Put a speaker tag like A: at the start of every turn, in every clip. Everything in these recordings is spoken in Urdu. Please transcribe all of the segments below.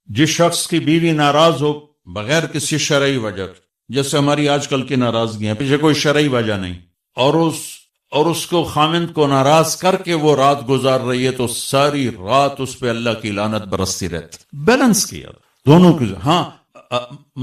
A: جس شخص کی بیوی ناراض ہو بغیر کسی شرعی وجہ، جیسے ہماری آج کل کی ناراضگیاں، پیچھے کوئی شرعی وجہ نہیں، اور اس کو خامند کو ناراض کر کے وہ رات گزار رہی ہے، تو ساری رات اس پہ اللہ کی لعنت برستی رہتی. بیلنس کیا دونوں کی. ہاں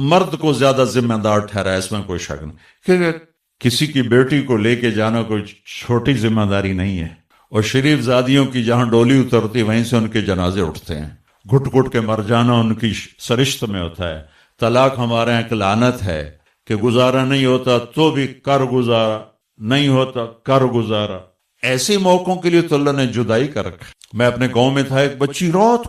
A: مرد کو زیادہ ذمہ دار ٹھہرا ہے، اس میں کوئی شک نہیں، کیونکہ کسی کی بیٹی کو لے کے جانا کوئی چھوٹی ذمہ داری نہیں ہے. اور شریف زادیوں کی جہاں ڈولی اترتی وہیں سے ان کے جنازے اٹھتے ہیں. گھٹ گھٹ کے مر جانا ان کی سرشت میں ہوتا ہے. طلاق ہمارے یہاں ایک لعنت ہے کہ گزارا نہیں ہوتا تو بھی کر گزارا، نہیں ہوتا کر گزارا. ایسے موقعوں کے لیے تو اللہ نے جدائی کر رکھا. میں اپنے گاؤں میں تھا، ایک بچی رات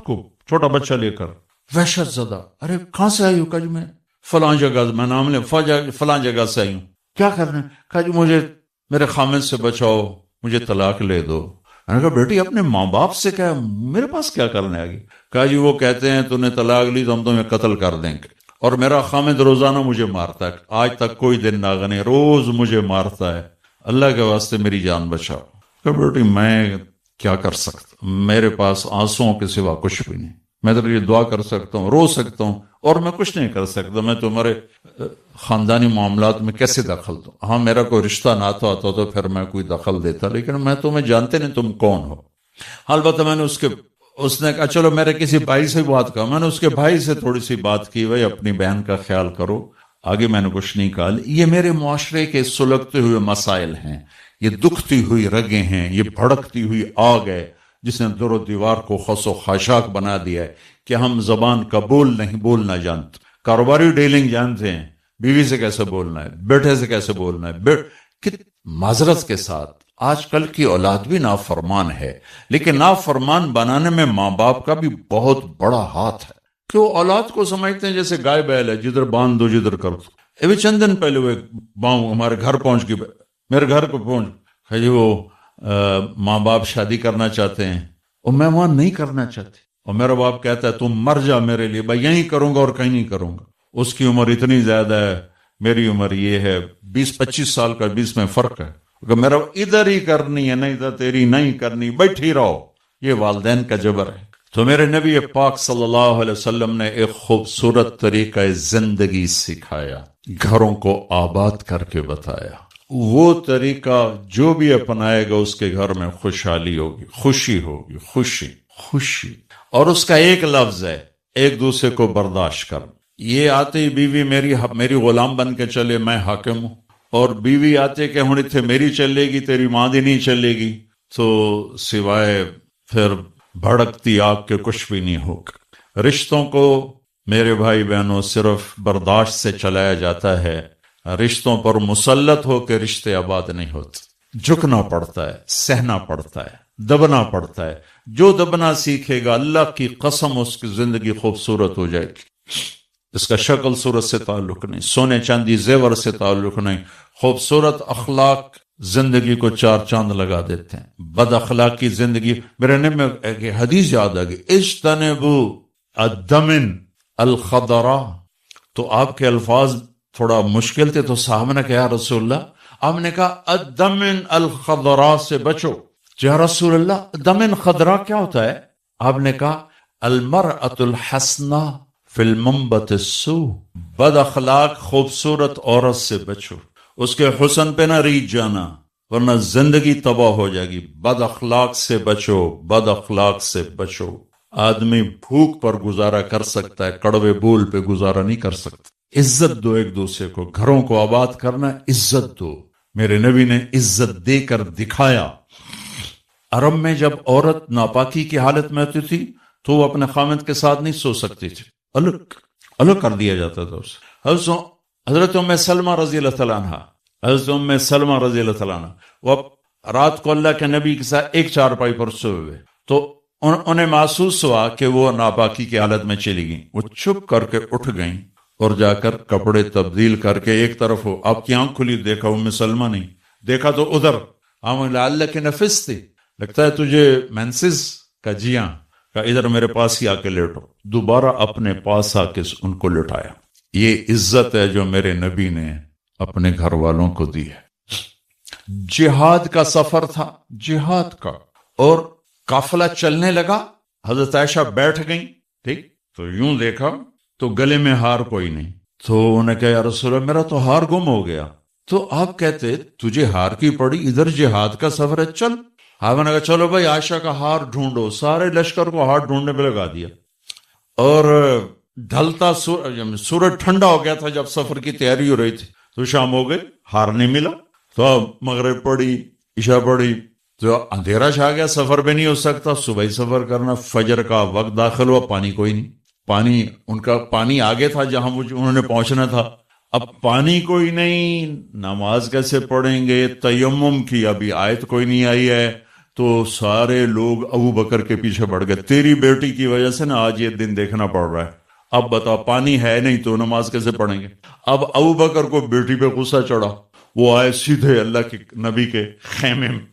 A: کو چھوٹا بچہ لے کر وحشت زدہ، ارے کہاں سے آئی ہو؟ کہ میں فلاں جگہ، میں نام لے فلاں جگہ سے آئی ہوں. کیا کرنا؟ کہا جی مجھے میرے خامد سے بچاؤ، مجھے طلاق لے دو. میں نے کہا بیٹی اپنے ماں باپ سے کہا، میرے پاس کیا کرنے آگی؟ کہا جی وہ کہتے ہیں تو نے طلاق لی تو ہم تمہیں قتل کر دیں گے، اور میرا خامد روزانہ مجھے مارتا ہے، آج تک کوئی دن ناغہ نہیں، روز مجھے مارتا ہے، اللہ کے واسطے میری جان بچاؤ. کہ بیٹی میں کیا کر سکتا، میرے پاس آنسوؤں کے سوا کچھ بھی نہیں. میں تو یہ دعا کر سکتا ہوں، رو سکتا ہوں، اور میں کچھ نہیں کر سکتا. میں تمہارے خاندانی معاملات میں کیسے دخل دوں؟ ہاں میرا کوئی رشتہ ناتا ہوتا تو پھر میں کوئی دخل دیتا، لیکن میں تمہیں جانتے نہیں تم کون ہو. البتہ میں نے اس نے کہا چلو میرے کسی بھائی سے بات کہا. میں نے اس کے بھائی سے تھوڑی سی بات کی، بھائی اپنی بہن کا خیال کرو. آگے میں نے کچھ نہیں کہا. یہ میرے معاشرے کے سلگتے ہوئے مسائل ہیں، یہ دکھتی ہوئی رگیں ہیں، یہ بھڑکتی ہوئی آگ ہے جس نے در و دیوار کو خس و خاشاک بنا دیا ہے کہ ہم زبان کا بولنا جانتے. کاروباری ڈیلنگ جانتے ہیں، بیوی سے کیسے بولنا ہے، بیٹے سے کیسے بولنا ہے. معذرت کے ساتھ آج کل کی اولاد بھی نافرمان ہے، لیکن نافرمان بنانے میں ماں باپ کا بھی بہت بڑا ہاتھ ہے، کہ وہ اولاد کو سمجھتے ہیں جیسے گائے بیل ہے، جدھر باندھ دو جدھر کر دو. ابھی چند دن پہلے وہ باؤں ہمارے گھر پہنچ گئی، میرے گھر پہ پہنچ جی وہ ماں باپ شادی کرنا چاہتے ہیں اور میں وہاں نہیں کرنا چاہتی، اور میرا باپ کہتا ہے تم مر جا میرے لیے، بھائی یہیں کروں گا اور کہیں نہیں کروں گا. اس کی عمر اتنی زیادہ ہے، میری عمر یہ ہے، 20-25 سال کا 20 میں فرق ہے. کہ میرا ادھر ہی کرنی ہے، نہیں تو تیری نہیں کرنی، بیٹھی رہو. یہ والدین کا جبر ہے. تو میرے نبی پاک صلی اللہ علیہ وسلم نے ایک خوبصورت طریقہ زندگی سکھایا، گھروں کو آباد کر کے بتایا. وہ طریقہ جو بھی اپنائے گا اس کے گھر میں خوشحالی ہوگی، خوشی ہوگی، خوشی. اور اس کا ایک لفظ ہے، ایک دوسرے کو برداشت کر. یہ آتے ہی بیوی میری غلام بن کے چلے، میں حاکم ہوں، اور بیوی آتے کہ ہوں تھے میری چلے گی تیری ماں دی نہیں چلے گی، تو سوائے پھر بھڑکتی آگ کے کچھ بھی نہیں ہوگا. رشتوں کو میرے بھائی بہنوں صرف برداشت سے چلایا جاتا ہے. رشتوں پر مسلط ہو کے رشتے آباد نہیں ہوتے. جھکنا پڑتا ہے، سہنا پڑتا ہے، دبنا پڑتا ہے. جو دبنا سیکھے گا اللہ کی قسم اس کی زندگی خوبصورت ہو جائے گی. اس کا شکل صورت سے تعلق نہیں، سونے چاندی زیور سے تعلق نہیں. خوبصورت اخلاق زندگی کو 4 چاند لگا دیتے ہیں. بد اخلاقی زندگی، میرے نبی میں حدیث یاد آ گئی، اجتنبوا الدمن الخضراء. تو آپ کے الفاظ تھوڑا مشکل تھے، تو صحابہ نے کہا یا رسول اللہ، آپ نے کہا الدمن الخضراء سے بچو. یا رسول اللہ دمن خضراء کیا ہوتا ہے؟ آپ نے کہا المرأة الحسنہ فی المنبت السوء. بد اخلاق خوبصورت عورت سے بچو، اس کے حسن پہ نہ ریجھ جانا ورنہ زندگی تباہ ہو جائے گی. بد اخلاق سے بچو، بد اخلاق سے بچو. آدمی بھوک پر گزارا کر سکتا ہے، کڑوے بول پہ گزارا نہیں کر سکتا. عزت دو ایک دوسرے کو. گھروں کو آباد کرنا، عزت دو. میرے نبی نے عزت دے کر دکھایا. عرب میں جب عورت ناپاکی کی حالت میں ہوتی تھی تو وہ اپنے خامد کے ساتھ نہیں سو سکتی تھی، الگ کر دیا جاتا تھا اسے. حضرت ام سلمہ رضی اللہ تعالیٰ عنہ وہ رات کو اللہ کے نبی کے ساتھ ایک چارپائی پر سوئے ہوئے، تو انہیں محسوس ہوا کہ وہ ناپاکی کی حالت میں چلی گئیں. وہ چپ کر کے اٹھ گئیں اور جا کر کپڑے تبدیل کر کے ایک طرف ہو. آپ کی آنکھ کھلی، دیکھا ام سلمہ نہیں، دیکھا تو ادھر. اللہ کے نفس تھی، لگتا ہے تجھے مینسز کا؟ جی ہاں. کہا ادھر میرے پاس ہی آ کے لیٹو. دوبارہ اپنے پاس آ کے ان کو لٹایا. یہ عزت ہے جو میرے نبی نے اپنے گھر والوں کو دی ہے. جہاد کا سفر تھا، جہاد کا، اور قافلہ چلنے لگا حضرت عائشہ بیٹھ گئیں، ٹھیک، تو یوں دیکھا تو گلے میں ہار کوئی نہیں، تو انہیں کہا یا رسول اللہ میرا تو ہار گم ہو گیا. تو آپ کہتے تجھے ہار کی پڑی، ادھر جہاد کا سفر ہے، چل. آپ نے کہا چلو بھائی عائشہ کا ہار ڈھونڈو. سارے لشکر کو ہار ڈھونڈنے پہ لگا دیا، اور ڈھلتا سورج ٹھنڈا ہو گیا تھا جب سفر کی تیاری ہو رہی تھی، تو شام ہو گئی، ہار نہیں ملا. تو اب مغرب پڑی، عشاء پڑی، تو اندھیرا چھا گیا، سفر بھی نہیں ہو سکتا، صبح ہی سفر کرنا. فجر کا وقت داخل ہوا، پانی کوئی نہیں. پانی ان کا پانی آگے تھا جہاں انہوں نے پہنچنا تھا. اب پانی کوئی نہیں، نماز کیسے پڑھیں گے؟ تیمم کی ابھی آیت کوئی نہیں آئی ہے. تو سارے لوگ ابو بکر کے پیچھے پڑ گئے، تیری بیٹی کی وجہ سے نا آج یہ دن دیکھنا پڑ رہا ہے. اب بتا پانی ہے نہیں تو نماز کیسے پڑھیں گے؟ اب ابو بکر کو بیٹی پہ غصہ چڑھا، وہ آئے سیدھے اللہ کے نبی کے خیمے میں.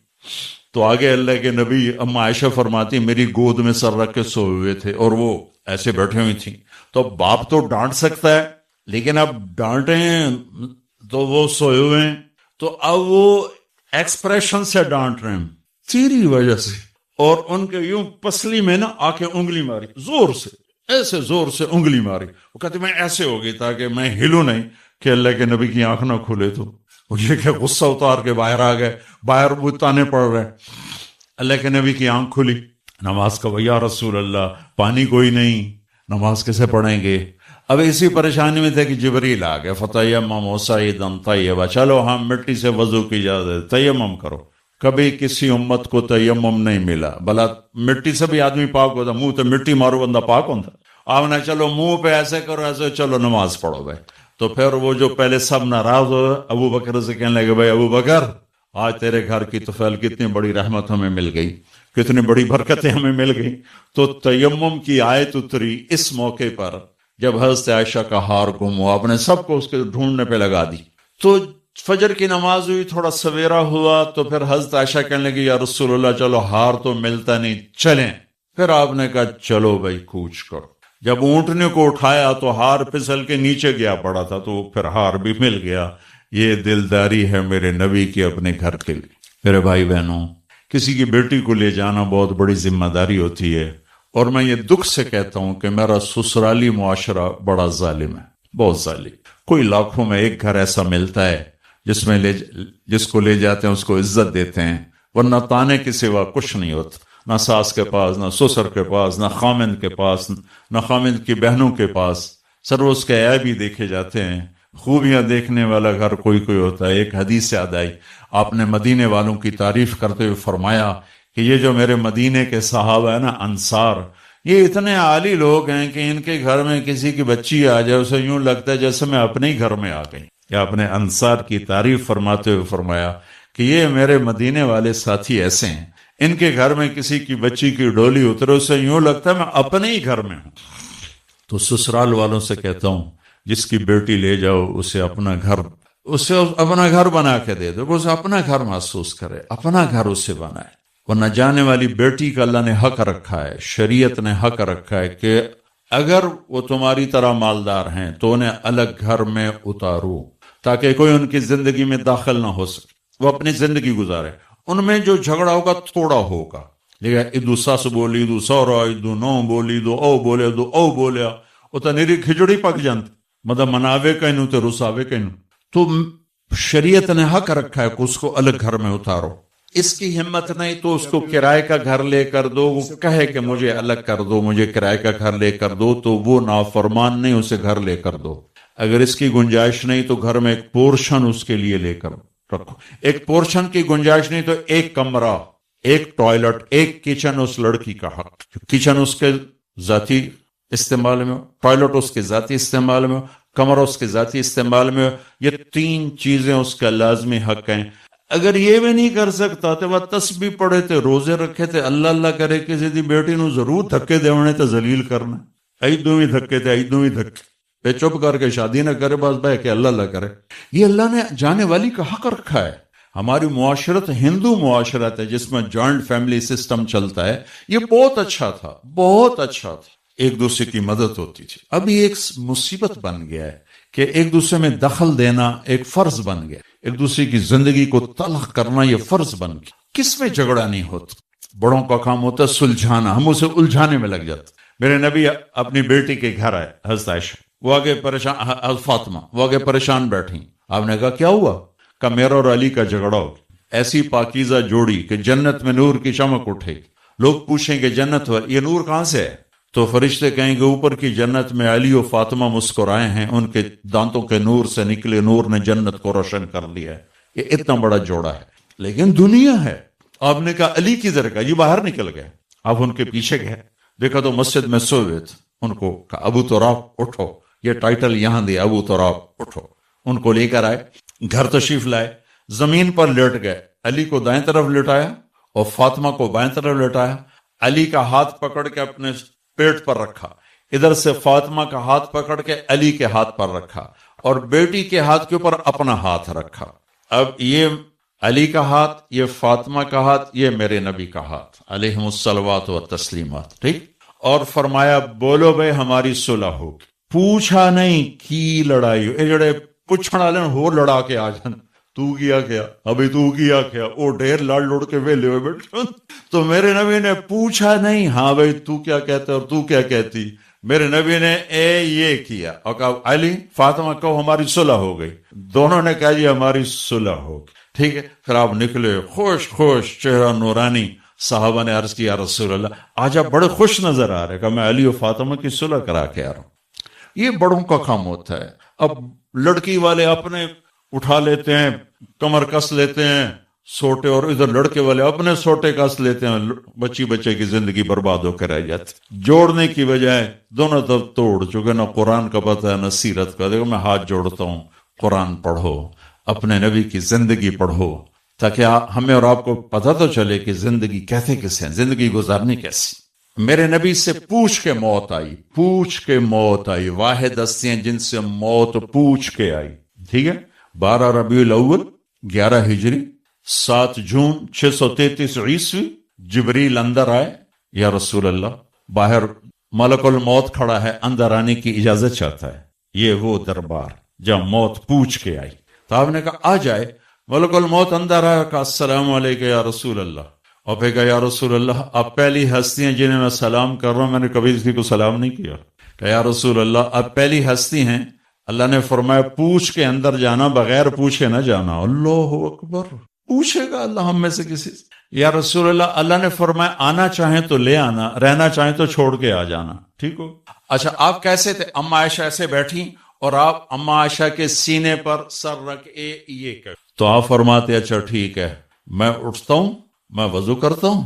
A: تو آگے اللہ کے نبی، اما عائشہ فرماتی میری گود میں سر رکھ کے سوئے ہوئے تھے اور وہ ایسے بیٹھے ہوئی تھیں. تو باپ تو ڈانٹ سکتا ہے، لیکن اب ڈانٹیں تو وہ سوئے ہوئے ہیں، تو اب وہ ایکسپریشن سے ڈانٹ رہے ہیں تیری وجہ سے. اور ان کے یوں پسلی میں نا آ کے انگلی ماری، زور سے، ایسے زور سے انگلی ماری. وہ کہتے میں ایسے ہو گئی تاکہ میں ہلوں نہیں کہ اللہ کے نبی کی آنکھ نہ کھلے. تو یہ کہ غصہ اتار کے باہر آ گئے، باہر وہ تانے پڑ رہے. اللہ کے نبی کی آنکھ کھلی، نماز کا یا رسول اللہ پانی کوئی نہیں، نماز کیسے پڑھیں گے؟ اب اسی پریشانی میں تھے کہ جبریل آ گئے، فتیمموا صعیدا طیبا، چلو ہم مٹی سے وضو کی اجازت، تیمم کرو. کبھی کسی امت کو تیمم نہیں ملا، بلا مٹی سے بھی آدمی پاک ہوتا، منہ تو مٹی مارو بندہ پاک ہوتا. آپ نے چلو منہ پہ ایسے کرو، ایسے چلو نماز پڑھو بھائی. تو پھر وہ جو پہلے سب ناراض ہو ابو بکر سے کہنے لگے بھائی ابو بکر آج تیرے گھر کی طفیل کتنی بڑی رحمت ہمیں مل گئی، کتنی بڑی برکتیں ہمیں مل گئی. تو تیمم کی آیت اتری اس موقع پر جب حضرت عائشہ کا ہار گم ہوا، آپ نے سب کو اس کے ڈھونڈنے پہ لگا دی. تو فجر کی نماز ہوئی، تھوڑا سویرا ہوا، تو پھر حضرت عائشہ کہنے لگی یا رسول اللہ چلو ہار تو ملتا نہیں، چلیں. پھر آپ نے کہا چلو بھائی کوچ کرو. جب اونٹنے کو اٹھایا تو ہار پھسل کے نیچے گیا پڑا تھا، تو پھر ہار بھی مل گیا. یہ دلداری ہے میرے نبی کی اپنے گھر کے لیے. میرے بھائی بہنوں، کسی کی بیٹی کو لے جانا بہت بڑی ذمہ داری ہوتی ہے، اور میں یہ دکھ سے کہتا ہوں کہ میرا سسرالی معاشرہ بڑا ظالم ہے، بہت ظالم. کوئی لاکھوں میں ایک گھر ایسا ملتا ہے جس کو لے جاتے ہیں اس کو عزت دیتے ہیں، ورنہ تانے کے سوا کچھ نہیں ہوتا. نہ ساس کے پاس، نہ سسر کے پاس، نہ خامند کے پاس، نہ خامند کی بہنوں کے پاس. سر اس کے عیب بھی دیکھے جاتے ہیں. خوبیاں دیکھنے والا گھر کوئی کوئی ہوتا ہے. ایک حدیث یاد آئی، آپ نے مدینے والوں کی تعریف کرتے ہوئے فرمایا کہ یہ جو میرے مدینے کے صحابہ ہیں نا، انصار، یہ اتنے عالی لوگ ہیں کہ ان کے گھر میں کسی کی بچی آ جائے اسے یوں لگتا ہے جیسے میں اپنے ہی گھر میں آ گئی. یا اپنے انصار کی تعریف فرماتے ہوئے فرمایا کہ یہ میرے مدینے والے ساتھی ایسے ہیں، ان کے گھر میں کسی کی بچی کی ڈولی اترے اسے یوں لگتا ہے میں اپنے ہی گھر میں ہوں. تو سسرال والوں سے کہتا ہوں جس کی بیٹی لے جاؤ اسے اپنا گھر بنا کے دے دو، اسے اپنا گھر محسوس کرے، اپنا گھر اسے بنائے. ورنہ جانے والی بیٹی کا اللہ نے حق رکھا ہے، شریعت نے حق رکھا ہے کہ اگر وہ تمہاری طرح مالدار ہیں تو انہیں الگ گھر میں اتارو تاکہ کوئی ان کی زندگی میں داخل نہ ہو سکے، وہ اپنی زندگی گزارے. ان میں جو جھگڑا ہوگا تھوڑا ہوگا، لیکن ادو ساس بولی دو سورا، ادو نو بولی دو او بولیا وہ تو نیری کھچڑی پک جانتی، مطلب مناوے کہنو تو رساوے کہنو. تو شریعت نے حق رکھا ہے کہ اس کو الگ گھر میں اتارو. اس کی ہمت نہیں تو اس کو کرائے کا گھر لے کر دو، وہ کہے کہ مجھے الگ کر دو، مجھے کرائے کا گھر لے کر دو، تو وہ نافرمان نہیں، اسے گھر لے کر دو. اگر اس کی گنجائش نہیں تو گھر میں ایک پورشن اس کے لیے لے کر رکھو. ایک پورشن کی گنجائش نہیں تو ایک کمرہ، ایک ٹوائلٹ، ایک کچن اس لڑکی کا حق. کچن اس کے ذاتی استعمال میں ہو، ٹوائلٹ اس کے ذاتی استعمال میں ہو، کمرہ اس کے ذاتی استعمال میں ہو. یہ 3 چیزیں اس کا لازمی حق ہیں. اگر یہ بھی نہیں کر سکتا تو وہ تسبیح پڑھے تھے، روزے رکھے تھے، اللہ کرے کسی دی بیٹی نو ضرور دھکے دیونے تے ذلیل کرنا، ایدوں ہی دھکے تے ایدوں ہی دھکے پہ چپ کر کے شادی نہ کرے، بس بھائی کہ اللہ کرے. یہ اللہ نے جانے والی کا حق رکھا ہے. ہماری معاشرت ہندو معاشرت ہے جس میں جوائنٹ فیملی سسٹم چلتا ہے، یہ بہت اچھا تھا، بہت اچھا تھا، ایک دوسرے کی مدد ہوتی تھی. اب یہ ایک مصیبت بن گیا ہے کہ ایک دوسرے میں دخل دینا ایک فرض بن گیا، ایک دوسرے کی زندگی کو تلخ کرنا یہ فرض بن گیا. کس میں جھگڑا نہیں ہوتا، بڑوں کا کام ہوتا ہے سلجھانا، ہم اسے الجھانے میں لگ جاتے. میرے نبی اپنی بیٹی کے گھر آئے، حضرت عائشہ، وہ آگے پریشان، فاطمہ وہ آگے پریشان بیٹھی. آپ نے کہا کیا ہوا؟ کہ میرا اور علی کا جھگڑا ہو، ایسی پاکیزہ جوڑی کہ جنت میں نور کی چمک اٹھے. لوگ پوچھیں کہ جنت یہ نور کہاں سے ہے؟ تو فرشتے کہیں گے اوپر کی جنت میں علی و فاطمہ مسکرائے ہیں، ان کے دانتوں کے نور سے نکلے نور نے جنت کو روشن کر لیا ہے. یہ اتنا بڑا جوڑا ہے، لیکن دنیا ہے. آپ نے کہا علی کی ذرا، یہ باہر نکل گئے. آپ ان کے پیچھے گئے، دیکھا تو مسجد میں سوئے ہوئے تھے. ان کو کہا ابو تراب اٹھو، یہ ٹائٹل یہاں دیا، ابو تراب اٹھو. ان کو لے کر آئے، گھر تشریف لائے، زمین پر لیٹ گئے. علی کو دائیں طرف لٹایا اور فاطمہ کو بائیں طرف لٹایا. علی کا ہاتھ پکڑ کے اپنے پیٹ پر رکھا، ادھر سے فاطمہ کا ہاتھ پکڑ کے علی کے ہاتھ پر رکھا، اور بیٹی کے ہاتھ کے اوپر اپنا ہاتھ رکھا. اب یہ علی کا ہاتھ، یہ فاطمہ کا ہاتھ، یہ میرے نبی کا ہاتھ علیہم الصلوات و تسلیمات. ٹھیک. اور فرمایا بولو بھائی ہماری صلح ہوگی. پوچھا نہیں کی لڑائی ہو، یہ جڑے پوچھنے والے ہو لڑا کے آ جان، تو کیا کیا ابھی، تو کیا کیا، وہ ڈھیر لڑ لڑ کے ویلے ہوئے بیٹھے. تو میرے نبی نے پوچھا نہیں ہاں بھائی تو کیا کہتے اور تو کیا کہتی. میرے نبی نے یہ کیا اور کہا علی فاطمہ کہو ہماری صلح ہو گئی. دونوں نے کہا یہ ہماری صلح ہو گئی. ٹھیک ہے. پھر آپ نکلے خوش خوش، چہرہ نورانی. صحابہ نے عرض کیا رسول اللہ آج آپ بڑے خوش نظر آ رہے. کہ میں علی و فاطمہ کی صلح کرا کے آ رہا ہوں. یہ بڑوں کا کام ہوتا ہے. اب لڑکی والے اپنے اٹھا لیتے ہیں، کمر کس لیتے ہیں سوٹے، اور ادھر لڑکے والے اپنے سوٹے کس لیتے ہیں، بچے کی زندگی برباد ہو کر رہ جاتی. جوڑنے کی بجائے دونوں طرف توڑ چکے. نہ قرآن کا پتہ ہے نہ سیرت کا. دیکھو میں ہاتھ جوڑتا ہوں، قرآن پڑھو، اپنے نبی کی زندگی پڑھو، تاکہ ہمیں اور آپ کو پتہ تو چلے کہ زندگی کیسے کیسے ہیں، زندگی گزارنی کیسی. میرے نبی سے پوچھ کے موت آئی، پوچھ کے موت آئی. واحد ہستی ہیں جن سے موت پوچھ کے آئی. ٹھیک ہے. 12 ربیع الاول 11 ہجری 7 جون 633 عیسوی جبریل اندر آئے. یا رسول اللہ باہر ملک الموت کھڑا ہے، اندر آنے کی اجازت چاہتا ہے. یہ وہ دربار جب موت پوچھ کے آئی. تو آپ نے کہا آ جائے. ملک الموت اندر آیا، کہا السلام علیکم یا رسول اللہ. اور پھر کہا یا رسول اللہ آپ پہلی ہستی ہیں جنہیں میں سلام کر رہا ہوں، میں نے کبھی کسی کو سلام نہیں کیا. کہ یا رسول اللہ آپ پہلی ہستی ہیں، اللہ نے فرمایا پوچھ کے اندر جانا، بغیر پوچھے نہ جانا. اللہ اکبر. پوچھے گا اللہ ہم میں سے کسی سے؟ یا رسول اللہ اللہ نے فرمایا آنا چاہیں تو لے آنا، رہنا چاہیں تو چھوڑ کے آ جانا. ٹھیک ہو. اچھا آپ کیسے تھے؟ اما عائشہ ایسے بیٹھی اور آپ اما عائشہ کے سینے پر سر رکھ یہ کہ تو آپ فرماتے اچھا ٹھیک ہے، میں اٹھتا ہوں، میں وضو کرتا ہوں،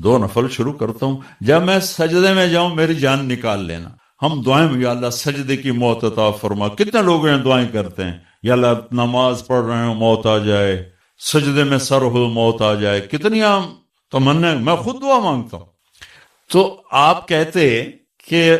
A: 2 نفل شروع کرتا ہوں، جب میں سجدے میں جاؤں میری جان نکال لینا. ہم دعائیں میں یا اللہ سجدے کی موت عطا فرما. کتنے لوگ ہیں دعائیں کرتے ہیں یا اللہ نماز پڑھ رہے ہیں موت آ جائے، سجدے میں سر ہو موت آ جائے. کتنی عام تمنا. میں خود دعا مانگتا ہوں. تو آپ کہتے کہ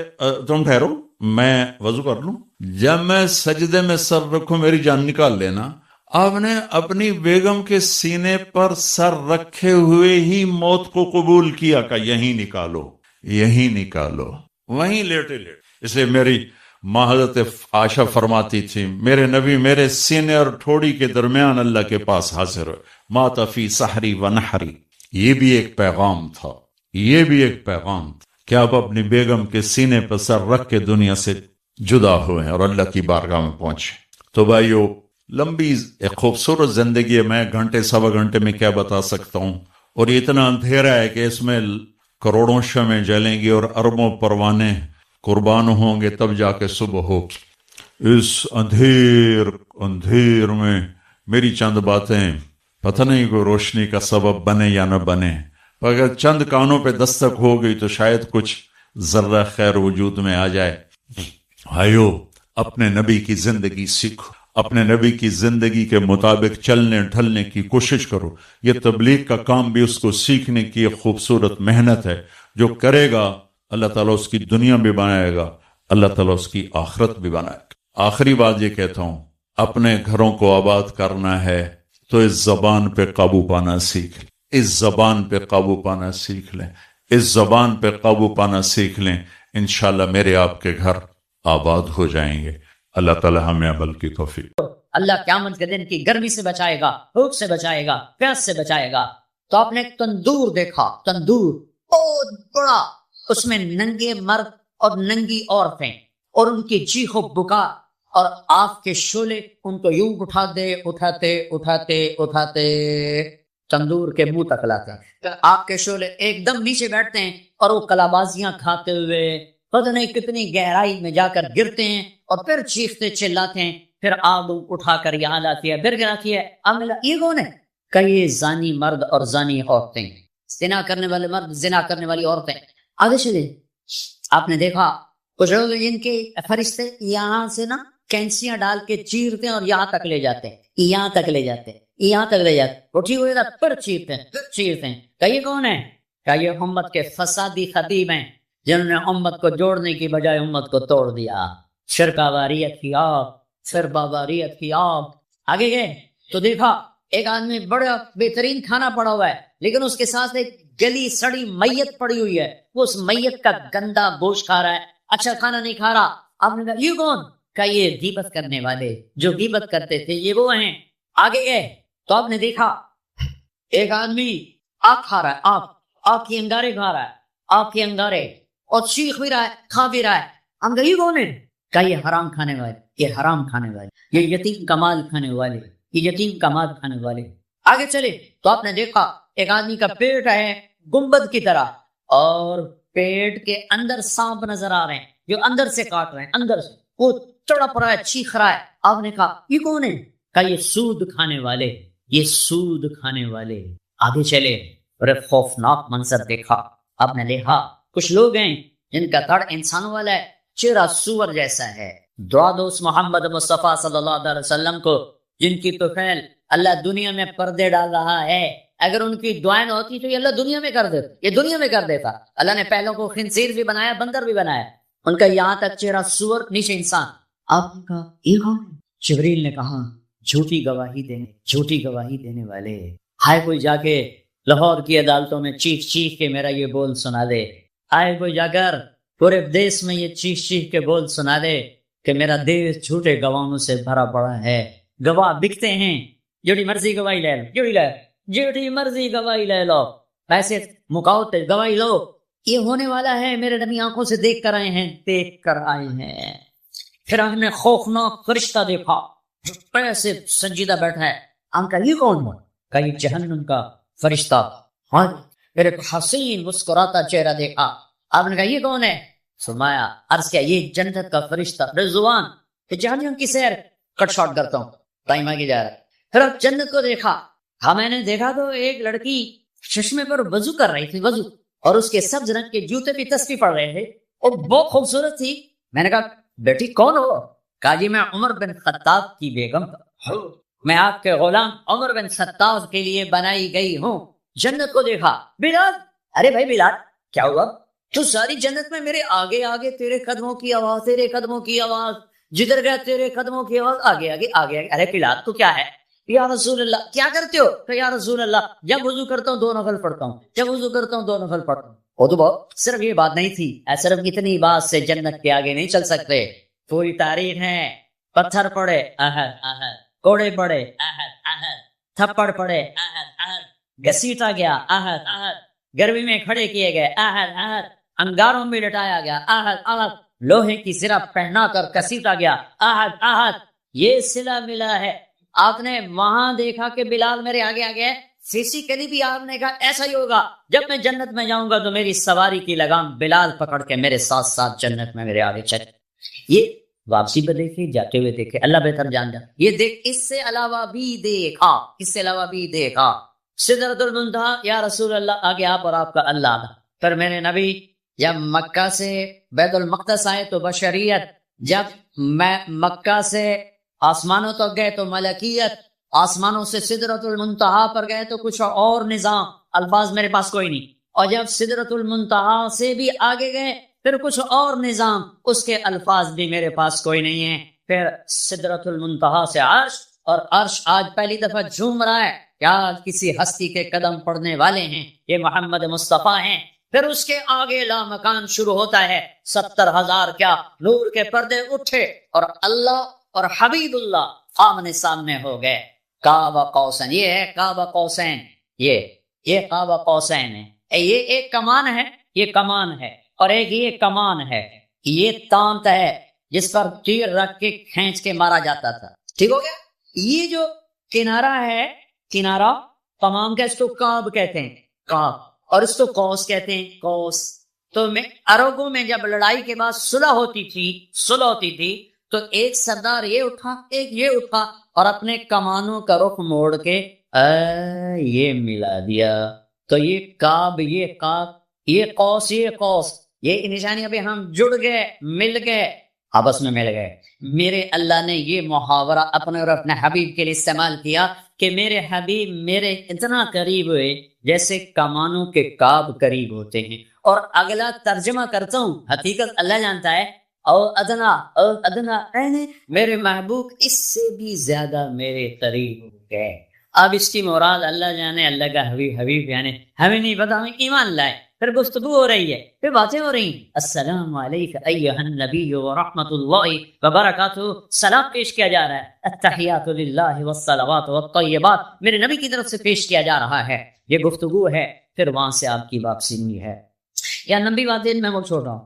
A: تم ٹھہرو میں وضو کر لوں، جب میں سجدے میں سر رکھوں میری جان نکال لینا. آپ نے اپنی بیگم کے سینے پر سر رکھے ہوئے ہی موت کو قبول کیا کہ یہیں نکالو، یہیں نکالو، وہیں لیٹے لیٹے. اس لیے میری ماں حضرت عائشہ فرماتی تھی میرے نبی میرے سینے اور ٹھوڑی کے درمیان اللہ کے پاس حاضر ہو، مات فی سحری و نحری. یہ بھی ایک پیغام تھا، یہ بھی ایک پیغام تھا کہ آپ اپنی بیگم کے سینے پر سر رکھ کے دنیا سے جدا ہوئے اور اللہ کی بارگاہ میں پہنچے. تو بھائیو لمبی ایک خوبصورت زندگی ہے. میں گھنٹے سوا گھنٹے میں کیا بتا سکتا ہوں. اور یہ اتنا اندھیرا ہے کہ اس میں کروڑوں شمعیں جلیں گی اور اربوں پروانے قربان ہوں گے تب جا کے صبح ہوگی. اس اندھیر میں میری چند باتیں پتہ نہیں کوئی روشنی کا سبب بنے یا نہ بنے، اگر چند کانوں پہ دستک ہو گئی تو شاید کچھ ذرہ خیر وجود میں آ جائے. بھائیو اپنے نبی کی زندگی سیکھو، اپنے نبی کی زندگی کے مطابق چلنے ڈھلنے کی کوشش کرو. یہ تبلیغ کا کام بھی اس کو سیکھنے کی ایک خوبصورت محنت ہے. جو کرے گا اللہ تعالیٰ اس کی دنیا بھی بنائے گا، اللہ تعالیٰ اس کی آخرت بھی بنائے گا. آخری بات یہ کہتا ہوں، اپنے گھروں کو آباد کرنا ہے تو اس زبان پہ قابو پانا سیکھ لیں، اس زبان پہ قابو پانا سیکھ لیں، اس زبان پہ قابو پانا سیکھ لیں. انشاءاللہ میرے آپ کے گھر آباد ہو جائیں گے. اللہ تعالی ہمیں عمل کی توفیق.
B: اللہ قیامت کے دن کی گرمی سے بچائے گا، بھوک سے بچائے گا، پیاس سے بچائے گا. تو آپ نے ایک تندور دیکھا، تندور بہت بڑا، اس میں ننگے مرد اور ننگی عورتیں اور ان کی چیخ و بکا اور آگ کے شعلے ان کو یوں اٹھاتے تندور کے منہ تک لاتے ہیں۔ آگ کے شعلے ایک دم نیچے بیٹھتے ہیں اور وہ کلابازیاں کھاتے ہوئے پتہ نہیں کتنی گہرائی میں جا کر گرتے ہیں اور پھر چیختے چلاتے ہیں، پھر آگ اٹھا کر یہاں لاتی ہے، پھر گراتی ہے۔ اب یہ کون ہے؟ کہ یہ زانی مرد اور زانی عورتیں، زنا کرنے والے مرد، زنا کرنے والی عورتیں۔ آگے چلے، آپ نے دیکھا کچھ لوگ جن کے فرشتے یہاں سے نا کینسیاں ڈال کے چیرتے ہیں اور یہاں تک لے جاتے ہیں، یہاں تک لے جاتے ہیں، یہاں تک لے جاتے ہیں، اٹھی ہوئے تھا پھر چیرتے ہیں، پھر چیرتے ہیں۔ کہ یہ کون ہے؟ کہ یہ امت کے فسادی خطیب ہیں جنہوں نے امت کو جوڑنے کی بجائے امت کو توڑ دیا۔ شرکاواریت کی آگ، پھر باباریت کی آگ۔ آگے گئے تو دیکھا ایک آدمی بڑا بہترین کھانا پڑا ہوا ہے، لیکن اس کے ساتھ ایک گلی سڑی میت پڑی ہوئی ہے، وہ اس میت کا گندا گوشت کھا رہا ہے، اچھا کھانا نہیں کھا رہا۔ آپ نے کہا یہ کون؟ کہ یہ غیبت کرنے والے جو غیبت کرتے تھے یہ وہ ہیں۔ آگے گئے تو آپ نے دیکھا ایک آدمی آگ کھا رہا ہے، آگ کی انگارے کھا رہا ہے، آگ کے انگارے، اور چیخ بھی رہا ہے، کھا بھی رہا ہے۔ ہم کہا یہ کون ہے؟ کہ یہ حرام کھانے والے، یہ حرام کھانے والے، یہ یتیم کا مال کھانے والے، یہ یتیم کا مال کھانے والے۔ آگے چلے تو آپ نے دیکھا ایک آدمی کا پیٹ ہے گنبد کی طرح، اور پیٹ کے اندر سانپ نظر آ رہے ہیں جو اندر سے کاٹ رہے ہیں، اندر سے وہ تڑپ رہا ہے، چیخ رہا ہے۔ آپ نے کہا یہ کون ہے؟ کہ یہ سود کھانے والے، یہ سود کھانے والے۔ آگے چلے اور ایک خوفناک منظر دیکھا۔ آپ نے دیکھا کچھ لوگ ہیں جن کا دھڑ انسانوں والا ہے، چہرہ سور جیسا ہے۔ دعا دو اس محمد مصطفیٰ صلی اللہ علیہ وسلم کو جن کی طفیل اللہ دنیا میں پردے ڈال رہا ہے۔ اگر ان کی دعائیں نہ ہوتی تو یہ اللہ دنیا میں کر دیتا، یہ دنیا میں کر دیتا۔ اللہ نے پہلوں کو خنزیر بھی بنایا، بندر بھی بنایا، ان کا یہاں تک چہرہ سور، نیچے انسان۔ آپ نے کہا یہ کون؟ جبریل نے کہا جھوٹی گواہی دینے والے۔ ہائے کوئی جا کے لاہور کی عدالتوں میں چیخ کے میرا یہ بول سنا دے، آئے کوئی جا کر پورے دیش میں یہ چیخ کے بول سنا دے کہ میرا دیش جھوٹے گواہوں سے بھرا پڑا ہے۔ گواہ بکتے ہیں، جوڑی مرضی گواہی لے لو، جوڑی مرضی گواہی لے لو، پیسے مکاؤ تے گواہی لو، یہ ہونے والا ہے، میرے نبی آنکھوں سے دیکھ کر آئے ہیں۔ پھر ہم نے خوفناک فرشتہ دیکھا پیسے سنجیدہ بیٹھا ہے۔ ہم کہا یہ کون ہے؟ کہ یہ جہنم کا فرشتہ۔ ہاں، پھر ایک حسین مسکراتا چہرہ دیکھا۔ آپ نے کہا یہ کون ہے؟ فرمایا، عرض کیا یہ جنت کا فرشتہ رضوان، کہ جہنم کی سیر کٹ شاٹ کرتا ہوں، ٹائم آگے جا رہا ہے۔ پھر اب جنت کو دیکھا۔ ہاں میں نے دیکھا تو ایک لڑکی چشمے پر وضو کر رہی تھی، وضو، اور اس کے سبز رنگ کے جوتے بھی تسبیح پڑھ رہے تھے اور بہت خوبصورت تھی۔ میں نے کہا بیٹی کون ہو؟ کہا جی میں عمر بن خطاب کی بیگم، میں آپ کے غلام عمر بن خطاب کے لیے بنائی گئی ہوں۔ جنت کو دیکھا۔ بلال، ارے بھائی بلال کیا ہوا؟ تو ساری جنت میں میرے آگے آگے تیرے قدموں کی آواز، تیرے قدموں کی آواز، جدھر گیا تیرے قدموں کی آواز، آگے آگے آگے آگے۔ ارے بلال تو کیا ہے؟ یا رسول اللہ کیا کرتے ہو؟ کہ یا رسول اللہ جب وضو کرتا ہوں 2 نفل پڑھتا ہوں، جب وضو کرتا ہوں 2 نفل پڑھتا ہوں۔ وہ تو بہت صرف یہ بات نہیں تھی، صرف اتنی بات سے جنت کے آگے نہیں چل سکتے، پوری تاریخ ہے۔ پتھر پڑے احد احد، کوڑے پڑے احد احد، تھپڑ پڑے احد احد، گھسیٹا گیا احد احد، گرمی میں کھڑے کیے گئے احد احد، انگاروں میں لٹایا گیا احد احد، لوہے کی زرہ پہنا کر گھسیٹا گیا احد احد۔ یہ صلہ ملا ہے۔ آپ نے وہاں دیکھا کہ بلال میرے آگے آگے ہے، فزیکلی بھی آپ نے کہا ایسا ہی ہوگا، جب میں جنت میں جاؤں گا تو میری سواری کی لگام بلال پکڑ کے میرے ساتھ ساتھ جنت میں میرے آگے چل۔ یہ واپسی پہ دیکھے، جاتے ہوئے دیکھے، اللہ بہتر جان جا۔ یہ دیکھ، اس سے علاوہ بھی دیکھا سدرۃ المنتہا، یا رسول اللہ آگے آپ اور آپ کا اللہ۔ پھر میرے نبی جب مکہ سے بیت المقدس آئے تو بشریت، جب میں مکہ سے آسمانوں تک گئے تو ملکیت، آسمانوں سے سدرۃ المنتہا پر گئے تو کچھ اور نظام، الفاظ میرے پاس کوئی نہیں، اور جب سدرۃ المنتہا سے بھی آگے گئے پھر کچھ اور نظام، اس کے الفاظ بھی میرے پاس کوئی نہیں ہے۔ پھر سدرۃ المنتہا سے عرش، اور عرش آج پہلی دفعہ جھوم رہا ہے، کیا کسی ہستی کے قدم پڑنے والے ہیں، یہ محمد مصطفیٰ ہیں۔ پھر اس کے آگے لامکان شروع ہوتا ہے، 70,000 کیا نور کے پردے اٹھے اور اللہ اور حبیب اللہ آمنے سامنے ہو گئے۔ کعب قوسین، یہ ہے کعب قوسین، یہ یہ قاب قوسین ہے، یہ ایک کمان ہے، یہ کمان ہے، اور ایک یہ کمان ہے، یہ تانت ہے جس پر تیر رکھ کے کھینچ کے مارا جاتا تھا، ٹھیک ہو گیا؟ یہ جو کنارہ ہے، کنارہ تمام کا، اس کو کعب کہتے ہیں، کعب، اور اس کو قوس کہتے ہیں، قوس۔ تو عربوں میں جب لڑائی کے بعد صلح ہوتی تھی تو ایک سردار یہ اٹھا، ایک یہ اٹھا، اور اپنے کمانوں کا رخ موڑ کے یہ ملا دیا، تو یہ کعب، یہ قاب، یہ قوس، یہ قوس، یہ نشانی ابھی ہم جڑ گئے، مل گئے، آپس میں مل گئے۔ میرے اللہ نے یہ محاورہ اپنے اور اپنے حبیب کے لیے استعمال کیا کہ میرے حبیب میرے اتنا قریب ہوئے جیسے کمانوں کے کعب قریب ہوتے ہیں۔ اور اگلا ترجمہ کرتا ہوں، حقیقت اللہ جانتا ہے، او ادنا یعنی میرے محبوب اس سے بھی زیادہ میرے قریب ہو گئے۔ اب اس کی مراد اللہ جانے، اللہ کا حبیب یعنی ہمیں نہیں پتا، ہمیں ایمان لائے، پھر گفتگو ہو رہی ہے، پھر باتیں ہو رہی ہیں، السلام علیک ایھا النبی ورحمۃ اللہ وبرکاتہ، سلام پیش کیا جا رہا ہے، التحیات للہ والصلوات والطیبات میرے نبی کی طرف سے پیش کیا جا رہا ہے، یہ گفتگو ہے، پھر وہاں سے آپ کی واپسی ہوئی ہے۔ یا لمبی باتیں میں وہ چھوڑ رہا ہوں۔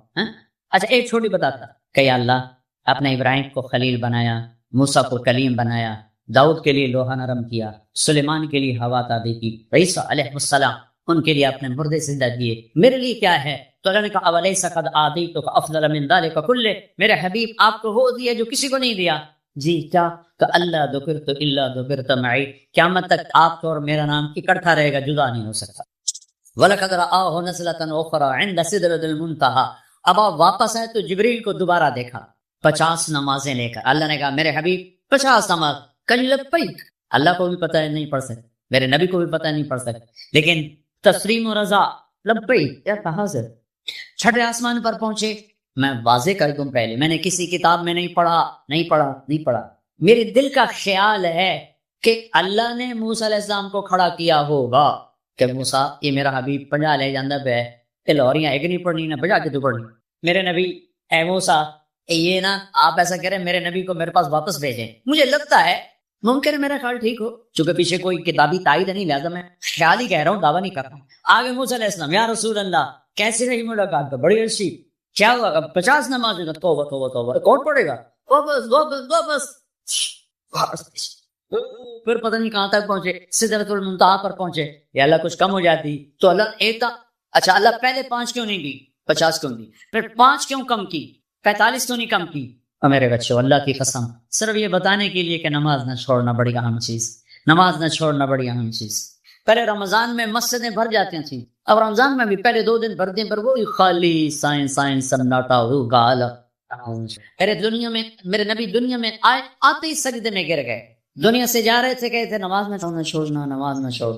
B: اچھا ایک چھوٹی بتاتا کہ یا اللہ اپنے ابراہیم کو خلیل بنایا، موسیٰ کو کلیم بنایا، داؤد کے لیے لوہا نرم کیا، سلیمان کے لیے ہوا تابع کی، عیسیٰ علیہ السلام ان کے لیے اپنے مردے زندہ کیے، میرے لیے کیا ہے؟ تو اللہ نے کہا اولیس قد آتیتک افضل من ذلک کلہ، میرے حبیب آپ کو وہ دیا جو کسی کو نہیں دیا۔ جی کیا؟ کہ اللہ ذکرت الا ذکرت معی، قیامت تک آپ کا اور میرا نام اکٹھا رہے گا، جدا نہیں ہو سکتا۔ وَلَقَدْ رَآهُ نَزْلَةً أُخْرَىٰ عِندَ سِدْرَةِ الْمُنتَهَىٰ، اب آپ واپس آئے تو جبریل کو دوبارہ دیکھا 50 نمازیں لے کر۔ اللہ نے کہا میرے حبیب 50 نماز، کل لبیک، اللہ کو بھی پتہ ہے نہیں پڑھ سکتے، میرے نبی کو بھی پتہ نہیں پڑھ سکتے، لیکن تسلیم و رضا لبیک یا حاضر۔ چھٹے آسمان پر پہنچے، میں واضح کر دوں پہلے، میں نے کسی کتاب میں نہیں پڑھا، میرے دل کا خیال ہے کہ اللہ نے موسیٰ علیہ السلام کو کھڑا کیا ہوگا کہ موسیٰ یہ میرا حبیب 50 لے جاندہ پہ ہے، لاہوریاں ایک نہیں پڑھنی نہ بجا کے تو پڑھنی، میرے نبی اے موسیٰ یہ نا آپ ایسا کریں میرے نبی کو میرے پاس واپس بھیجیں۔ مجھے لگتا ہے ممکن ہے میرا خیال ٹھیک ہو، چونکہ پیچھے کوئی کتابی تائید نہیں، لہذا میں خیال ہی کہہ رہا ہوں، دعویٰ نہیں کر رہا ہوں۔ آگے موسیٰ علیہ السلام یا رسول اللہ کیسی رہی ملاقات؟ کا بڑی اچھی، کیا ہوا؟ 50 نماز، توبہ، کون پڑھے گا؟ واپس پھر پتہ نہیں کہاں تک پہنچے، سدرۃ المنتہا پر پہنچے، یا اللہ کچھ کم ہو جاتی تو اللہ ایک اچھا اللہ پہلے 5 کیوں نہیں دی، 50 کیوں دی، پھر 5 کیوں کم کی، 45 کیوں نہیں کم کی؟ اور میرے بچوں اللہ کی قسم صرف یہ بتانے کے لیے کہ نماز نہ چھوڑنا بڑی اہم چیز، نماز نہ چھوڑنا بڑی اہم چیز۔ پہلے رمضان میں مسجدیں بھر جاتی تھیں، اب رمضان میں بھی پہلے 2 دن بھرتے ہیں، پر وہی خالی سائنس سناٹا ہوگا۔ میرے نبی دنیا میں آتے ہی سجدے میں گر گئے، دنیا سے جا رہے تھے، کہتے تھے نماز نہ چھوڑنا، نماز نہ چھوڑ،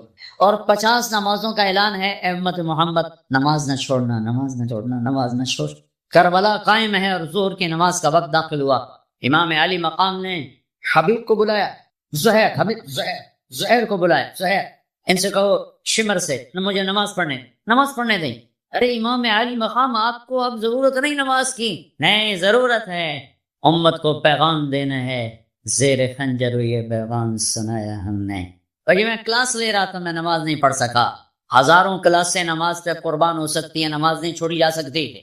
B: اور 50 نمازوں کا اعلان ہے اے امت محمد، نماز نہ چھوڑنا، نماز نہ چھوڑنا، نماز نہ چھوڑ۔ کربلا قائم ہے اور ظہر کی نماز کا وقت داخل ہوا، امام علی مقام نے حبیب کو بلایا، زہیر کو بلایا، زہیر ان سے کہو شمر سے مجھے نماز پڑھنے دیں۔ ارے امام علی مقام آپ کو اب ضرورت نہیں نماز کی، نہیں ضرورت ہے، امت کو پیغام دینا ہے، زیر خنجر یہ پیغام سنایا ہم نے۔ اور یہ میں کلاس لے رہا تھا، میں نماز نہیں پڑھ سکا، ہزاروں کلاسیں نماز پہ قربان ہو سکتی ہیں، نماز نہیں چھوڑی جا سکتی،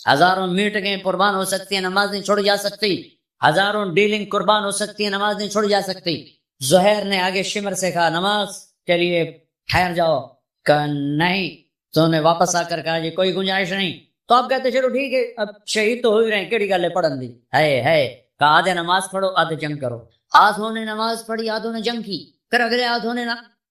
B: ہزاروں میٹنگیں قربان ہو سکتی ہیں، نماز نہیں چھوڑی جا سکتی، ہزاروں ڈیلنگ قربان ہو سکتی ہے، نماز نہیں چھوڑی جا سکتی۔ زہیر نے آگے شمر سے کہا نماز کے لیے ٹھہر جاؤ، کہا نہیں، تو نے واپس آ کر کہا یہ کوئی گنجائش نہیں، تو آپ کہتے چلو ٹھیک ہے اب شہید تو ہو ہی رہے ہیں، کیڑی گل پڑھن دی ہے، کہا آدھے نماز پڑھو آدھے جنگ کرو۔ آدھوں نے نماز پڑھی، آدھوں نے جنگ کی، پھر اگلے آدھوں نے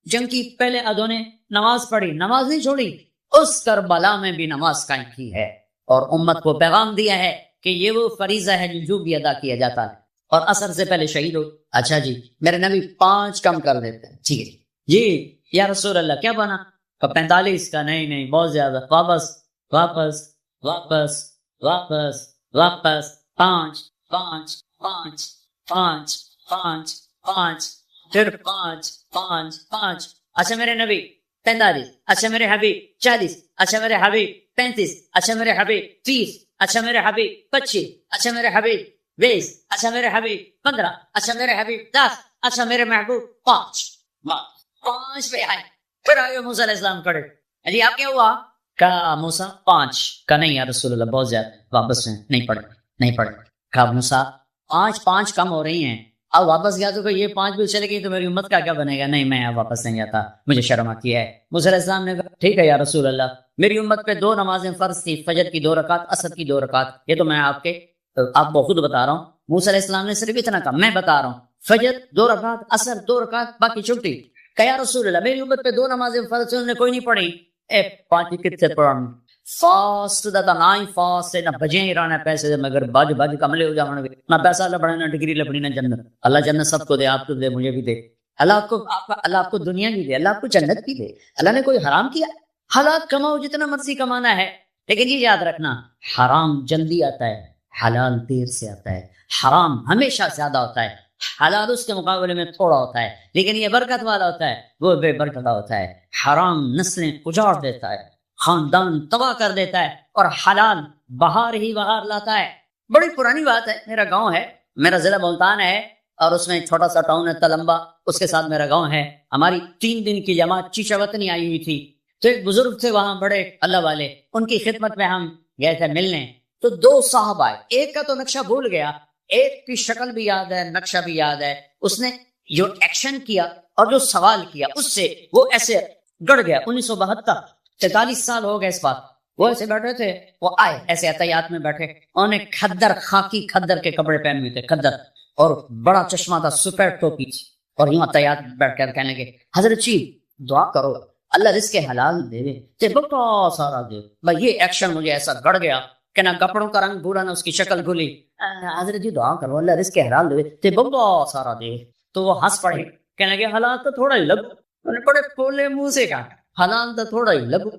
B: جنگ کی، پہلے آدھوں نے نماز پڑھی، نماز نہیں چھوڑی، اس کربلا میں بھی نماز قائم کی ہے، اور امت کو پیغام دیا ہے کہ یہ وہ فریضہ ہے جو بھی ادا کیا جاتا ہے، اور عصر سے پہلے شہید ہو۔ اچھا جی میرے نبی 5 کم کر دیتے ہیں، ٹھیک ہے جی یا رسول اللہ کیا بنا؟ 45 کا نہیں بہت زیادہ، واپس 5 پھر 5 اچھا میرے نبی 45، اچھا میرے حبیب 40، اچھا میرے حبیب 35، اچھا میرے حبیب 30، اچھا میرے حبیب 25، اچھا میرے حبیب 20، اچھا میرے حبیب 15، اچھا میرے حبیب 10، اچھا میرے محبوب 5 پہ آئے، پھر آئے موسیٰ علیہ السلام کھڑے، جی آپ کیا ہوا؟ کہا موسیٰ 5، کہا نہیں یا رسول اللہ بہت زیادہ، واپس ہیں، نہیں پڑھے۔ کہا موسیٰ 5 کم ہو رہی ہیں، اب واپس گیا تو کہ یہ 5 بھی چلے گئی تو میری امت کا کیا بنے گا؟ نہیں میں اب واپس نہیں آتا، مجھے شرم آتی ہے۔ موسیٰ علیہ السلام نے کہا ٹھیک ہے یا رسول اللہ، میری امت پہ 2 نمازیں فرض تھی، فجر کی 2 رکعت، عصر کی 2 رکعت، یہ تو میں آپ کو خود بتا رہا ہوں۔ موسیٰ علیہ السلام نے صرف اتنا کہا، میں بتا رہا ہوں، فجر 2 رکعت، عصر 2 رکعت، باقی چھٹی۔ کہ یا رسول اللہ میری امت پہ 2 نمازیں فرض تھیں، انہوں نے کوئی نہیں پڑھی۔ 5 کتنے پڑھن فاسٹ دا نہیں فاسٹ نہ بجیں ہی رہنا پیسے مگر بج کملے ہو جاؤں گے، نہ پیسہ لبڑے نہ ڈگری لبڑی نہ جنت۔ اللہ جنت سب کو دے، آپ کو دے، مجھے بھی دے۔ اللہ آپ کو دنیا بھی دے، اللہ آپ کو جنت بھی دے۔ اللہ نے کوئی حرام کیا؟ حلال کماؤ جتنا مرضی کمانا ہے، لیکن یہ یاد رکھنا حرام جلدی آتا ہے، حلال دیر سے آتا ہے۔ حرام ہمیشہ زیادہ ہوتا ہے، حلال اس کے مقابلے میں تھوڑا ہوتا ہے، لیکن یہ برکت والا ہوتا ہے، وہ بے برکت ہوتا ہے۔ حرام نسلیں اجاڑ دیتا ہے، خاندان تباہ کر دیتا ہے، اور حلال بہار ہی بہار لاتا ہے۔ بڑی پرانی بات ہے، میرا گاؤں ہے، میرا ضلع ملتان ہے، اور اس میں چھوٹا سا ٹاؤن ہے تلمبا، اس کے ساتھ میرا گاؤں ہے۔ ہماری 3 دن کی جماعت چیچا وطنی آئی ہوئی تھی، تو ایک بزرگ تھے وہاں بڑے اللہ والے، ان کی خدمت میں ہم گئے تھے ملنے۔ تو 2 صاحب آئے، ایک کا تو نقشہ بھول گیا، ایک کی شکل بھی یاد ہے، نقشہ بھی یاد ہے۔ اس نے جو ایکشن کیا اور جو سوال کیا اس سے وہ ایسے گڑ گیا۔ 1972، 43 سال ہو گئے اس بات۔ وہ ایسے بیٹھے تھے، وہ آئے ایسے احتیاط میں بیٹھے، انہوں نے کھدر، خاکی کھدر کے کپڑے پہنے ہوئے تھے، کھدر، اور بڑا چشمہ تھا، سپیر ٹوپی تھی، اور یوں احتیاط بیٹھ کر کہنے لگے حضرت جی دعا کرو اللہ رزق حلال دے تے بڑا سارا دے۔ بھائی یہ ایکشن مجھے ایسا گڑ گیا کہ نہ کپڑوں کا رنگ بھولا نہ اس کی شکل بھولی۔ حضرت جی دعا کرو اللہ رزق حلال دے تے بڑا سارا دے۔ تو وہ ہنس پڑے، کہنے لگے حلال تو تھوڑا ہی لگو۔ انہوں نے بڑے پھولے منہ سے کہا حلال تو تھوڑا ہی لگو۔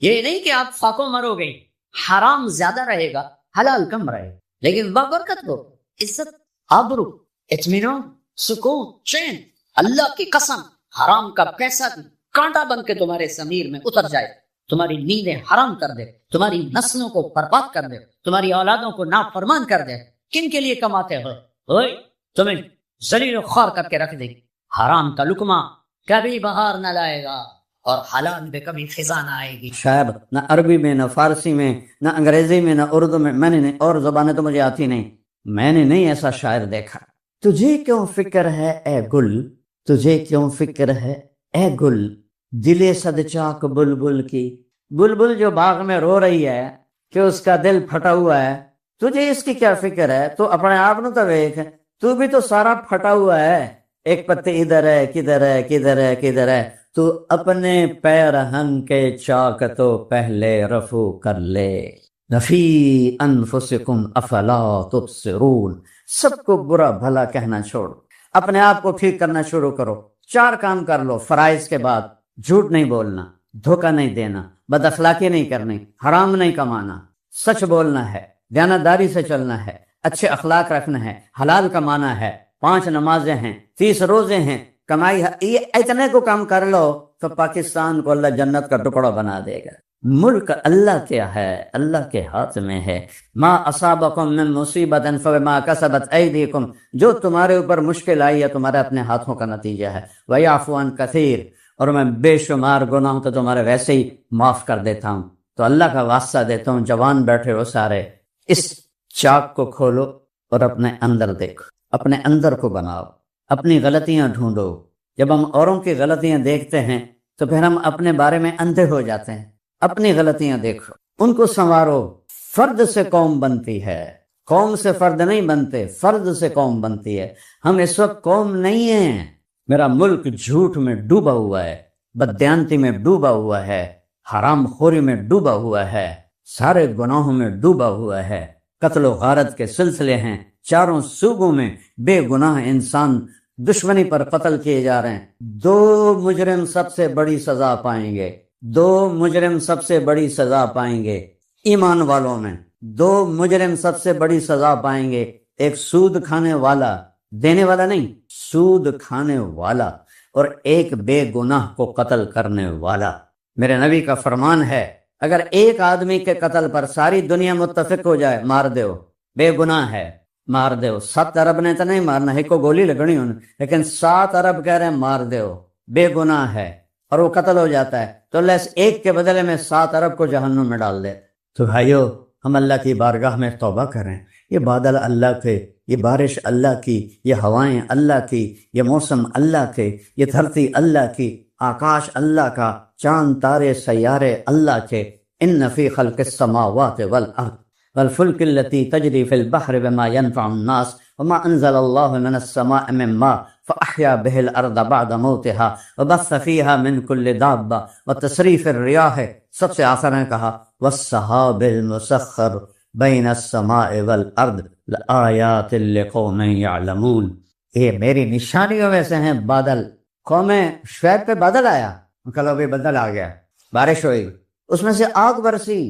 B: یہ نہیں کہ آپ فاقوں مرو گے، حرام زیادہ رہے گا، حلال کم رہے گا، لیکن بابرکت کو عزت، آبرو، اطمینان، سکون، چین۔ اللہ کی قسم حرام کا پیسہ بھی کانٹا بن کے تمہارے ضمیر میں اتر جائے، تمہاری نیندیں حرام کر دے، تمہاری نسلوں کو برباد کر دے، تمہاری اولادوں کو نافرمان کر دے۔ کن کے لیے کماتے ہو؟ اوئے تمہیں ذلیل و خوار کر کے رکھ دے گی۔ حرام کا لقمہ کبھی بہار نہ لائے گا، اور حلال پہ کبھی خزاں نہ آئے گی۔
C: شاید نہ عربی میں، نہ فارسی میں، نہ انگریزی میں، نہ اردو میں نے نہیں، اور زبانیں تو مجھے آتی نہیں، میں نے نہیں ایسا شاعر دیکھا۔ تجھے کیوں فکر ہے اے گل، تجھے کیوں فکر ہے اے گل، دل صد چاک بلبل کی۔ بلبل جو باغ میں رو رہی ہے کہ اس کا دل پھٹا ہوا ہے، تجھے اس کی کیا فکر ہے؟ تو اپنے آپ نو تو دیکھ، تو بھی تو سارا پھٹا ہوا ہے، ایک پتے ادھر ہے، کدھر ہے، کدھر ہے، کدھر ہے۔ تو اپنے پیرہن کے چاک تو پہلے رفو کر لے، نفی انفسکم افلا تبصرون۔ سب کو برا بھلا کہنا چھوڑو، اپنے آپ کو ٹھیک کرنا شروع کرو۔ 4 کام کر لو فرائض کے بعد: جھوٹ نہیں بولنا، دھوکہ نہیں دینا، بد اخلاقی نہیں کرنی، حرام نہیں کمانا، سچ بولنا ہے، دیانتداری سے چلنا ہے، اچھے اخلاق رکھنا ہے، حلال کمانا ہے، 5 نمازیں ہیں، 30 روزے ہیں، کمائی ہے۔ یہ اتنے کو کام کر لو تو پاکستان کو اللہ جنت کا ٹکڑا بنا دے گا۔ ملک اللہ کیا ہے؟ اللہ کے ہاتھ میں ہے۔ ما اصابکم من مصیبت فبما کسبت ایدیکم، جو تمہارے اوپر مشکل آئی ہے تمہارے اپنے ہاتھوں کا نتیجہ ہے۔ ویعفو عن کثیر، اور میں بے شمار گناہوں تو تمہارے ویسے ہی معاف کر دیتا ہوں۔ تو اللہ کا واسطہ دیتا ہوں، جوان بیٹھے ہو سارے، اس چاک کو کھولو اور اپنے اندر دیکھو، اپنے اندر کو بناؤ، اپنی غلطیاں ڈھونڈو۔ جب ہم اوروں کی غلطیاں دیکھتے ہیں تو پھر ہم اپنے بارے میں اندھے ہو جاتے ہیں۔ اپنی غلطیاں دیکھو، ان کو سنوارو۔ فرد سے قوم بنتی ہے، قوم سے فرد نہیں بنتے، فرد سے قوم بنتی ہے۔ ہم اس وقت قوم نہیں ہیں۔ میرا ملک جھوٹ میں ڈوبا ہوا ہے، بددیانتی میں ڈوبا ہوا ہے، حرام خوری میں ڈوبا ہوا ہے، سارے گناہوں میں ڈوبا ہوا ہے، قتل و غارت کے سلسلے ہیں، چاروں صوبوں میں بے گناہ انسان دشمنی پر قتل کیے جا رہے ہیں۔ 2 مجرم سب سے بڑی سزا پائیں گے، 2 مجرم سب سے بڑی سزا پائیں گے ایمان والوں میں، 2 مجرم سب سے بڑی سزا پائیں گے۔ ایک سود کھانے والا، دینے والا نہیں، سود کھانے والا، اور ایک بے گناہ کو قتل کرنے والا۔ میرے نبی کا فرمان ہے اگر ایک آدمی کے قتل پر ساری دنیا متفق ہو جائے، مار دیو، بے گناہ ہے، مار دیو۔ 7 ارب نے تو نہیں مارنا، ایک کو گولی لگنی انہیں، لیکن 7 ارب کہہ رہے ہیں مار دیو، بے گناہ ہے۔ اور وہ قتل ہو جاتا ہے تو اللہ اس ایک کے بدلے میں 7 ارب کو جہنم میں ڈال دے۔ تو بھائیو، ہم اللہ کی بارگاہ میں توبہ کریں۔ یہ بادل اللہ کے، یہ بارش اللہ کی، یہ ہوائیں اللہ کی، یہ موسم اللہ کے، یہ دھرتی اللہ کی، آکاش اللہ کا، چاند تارے سیارے اللہ کے۔ ان فی خلق السماوات والارض والفلک التي تجری فی البحر بما ينفع الناس وما انزل اللہ من السماء من ماء فاحیا به الارض بعد موتها وبث فیها من کل دابہ وتصریف الریاح، سب سے آخر نے کہا والسحاب المسخر بین السماء والارض لآیات لقوم یعلمون۔ یہ میری نشانیوں میں سے ہیں بادل۔ قوم شعیب پہ بادل آیا، کلو بھی بدل آ گیا، بارش ہوئی، اس میں سے آگ برسی۔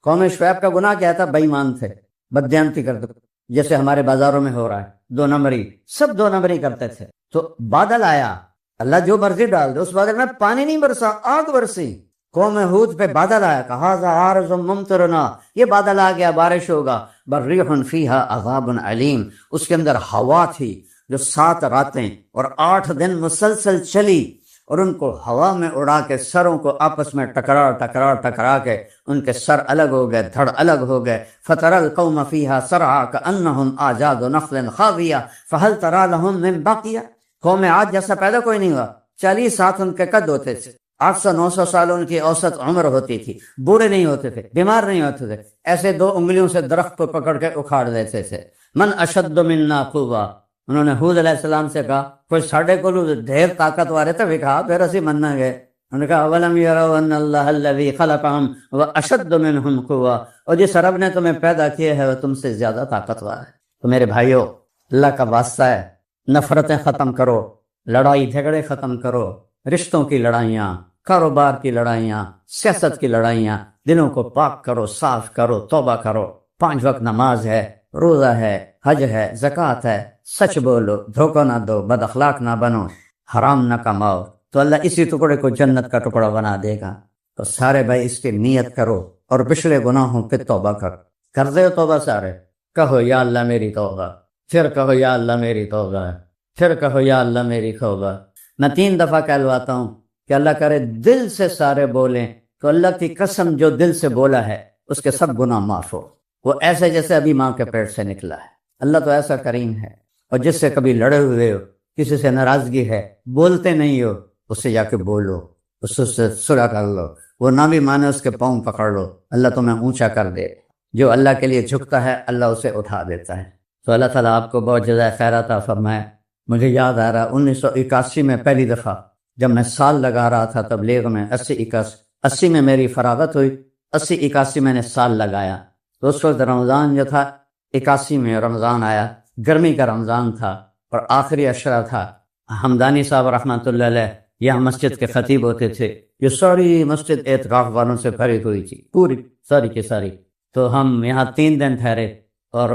C: قوم شعیب کا گناہ کیا تھا؟ بے ایمان تھے، بددیانتی کرتے، جیسے ہمارے بازاروں میں ہو رہا ہے، 2 نمبری، سب 2 نمبری کرتے تھے۔ تو بادل آیا، اللہ جو مرضی ڈال دے، اس بادل میں پانی نہیں برسا، آگ برسی۔ قوم ہود پہ بادل آیا، کہا ذا عارض ممطرنا، یہ بادل آ گیا، بارش ہوگا۔ بریح فیہا عذاب علیم، اس کے اندر ہوا تھی جو 7 راتیں اور 8 دن مسلسل چلی، اور ان کو ہوا میں اڑا کے سروں کو آپس میں ٹکرا کے ان کے سر الگ ہو گئے، دھڑ الگ ہو گئے۔ فَتَرَى الْقَوْمَ فِيهَا سَرْعَىٰ كَأَنَّهُمْ أَعْجَازُ نَخْلٍ خَاوِيَةٍ فَهَلْ تَرَىٰ لَهُم مِّن بَاقِيَةٍ۔ قوم عاد جیسا پیدا کوئی نہیں ہوا، 40 سال ان کے قد ہوتے تھے، 800-900 سال ان کی اوسط عمر ہوتی تھی، بوڑھے نہیں ہوتے تھے، بیمار نہیں ہوتے تھے، ایسے 2 انگلیوں سے درخت کو پکڑ کے اکھاڑ دیتے تھے۔ من اشد منا قوہ، انہوں نے حود علیہ السلام سے کہا کوئی ساڑھے کو ڈھیر طاقتور ہے تو بھی کہا پھر اسی مننا گئے۔ انہوں نے کہا اولم یروا ان اللہ الذی خلقہم واشد منہم قوہ، اور جس رب نے تمہیں پیدا کیا ہے وہ تم سے زیادہ طاقتور ہے۔ تو میرے بھائیو، اللہ کا واسطہ ہے، نفرتیں ختم کرو، لڑائی جھگڑے ختم کرو، رشتوں کی لڑائیاں، کاروبار کی لڑائیاں، سیاست کی لڑائیاں، دلوں کو پاک کرو، صاف کرو، توبہ کرو۔ 5 وقت نماز ہے، روزہ ہے، حج ہے، زکوٰۃ ہے، سچ بولو، دھوکہ نہ دو، بد اخلاق نہ بنو، حرام نہ کماؤ، تو اللہ اسی ٹکڑے کو جنت کا ٹکڑا بنا دے گا۔ تو سارے بھائی اس کی نیت کرو اور پچھلے گناہوں پہ توبہ کرو۔ کر دے ہو توبہ سارے؟ کہو یا اللہ میری توبہ، پھر کہو یا اللہ میری توبہ، پھر کہو یا اللہ میری توبہ۔ میں 3 دفعہ کہلواتا ہوں کہ اللہ کرے دل سے سارے بولیں تو اللہ کی قسم جو دل سے بولا ہے اس کے سب گناہ معاف ہو، وہ ایسے جیسے ابھی ماں کے پیٹ سے نکلا ہے۔ اللہ تو ایسا کریم ہے۔ اور جس سے کبھی لڑے ہوئے ہو، کسی سے ناراضگی ہے، بولتے نہیں ہو، اس سے جا کے بولو، اس سے صلح کر لو، وہ نہ بھی مانے اس کے پاؤں پکڑ لو، اللہ تمہیں اونچا کر دے۔ جو اللہ کے لیے جھکتا ہے اللہ اسے اٹھا دیتا ہے۔ تو اللہ تعالیٰ آپ کو بہت جزائے خیر عطا فرمائے۔ مجھے یاد آ رہا 1981 میں پہلی دفعہ جب میں سال لگا رہا تھا تبلیغ میں، 80 میں میری فراغت ہوئی، 81 میں نے سال لگایا۔ تو اس وقت رمضان جو تھا 81 میں رمضان آیا، گرمی کا رمضان تھا اور آخری عشرہ تھا۔ حمدانی صاحب رحمۃ اللہ علیہ یہاں مسجد کے خطیب ہوتے تھے، یہ ساری مسجد اعتکاف والوں سے بھری ہوئی تھی، پوری ساری کی ساری۔ تو ہم یہاں 3 دن ٹھہرے اور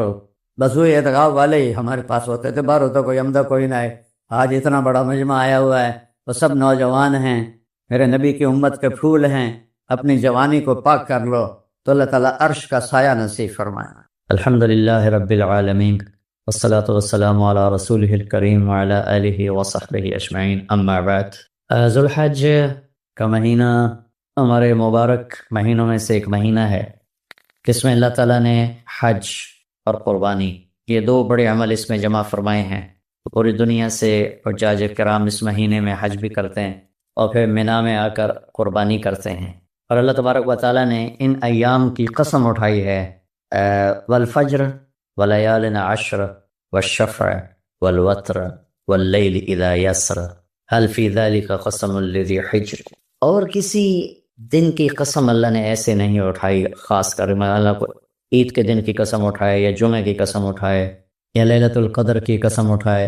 C: بسوئی اعتکاف والے ہی ہمارے پاس ہوتے تھے، باہر ہوتا کوئی عمدہ کوئی نہ ہے۔ آج اتنا بڑا مجمع آیا ہوا ہے، وہ سب نوجوان ہیں، میرے نبی کی امت کے پھول ہیں، اپنی جوانی کو پاک کر لو تو اللہ تعالیٰ عرش کا سایہ نصیب فرمائے۔ الحمدللہ رب العالمین والصلاة والسلام علی رسولہ الکریم وعلی آلہ وصحبہ اجمعین، اما بعد۔ ذوالحج کا مہینہ ہمارے مبارک مہینوں میں سے ایک مہینہ ہے جس میں اللہ تعالیٰ نے حج اور قربانی، یہ 2 بڑے عمل اس میں جمع فرمائے ہیں۔ پوری دنیا سے حجاج کرام اس مہینے میں حج بھی کرتے ہیں اور پھر منی میں آ کر قربانی کرتے ہیں۔ اور اللہ تبارک و تعالیٰ نے ان ایام کی قسم اٹھائی ہے، والفجر ولیال عشر والشفع والوتر واللیل اذا یسر هل فی ذلک قسم لذی حجر۔ اور کسی دن کی قسم اللہ نے ایسے نہیں اٹھائی، خاص کر اللہ کو عید کے دن کی قسم اٹھائے یا جمعہ کی قسم اٹھائے یا لیلۃ القدر کی قسم اٹھائے،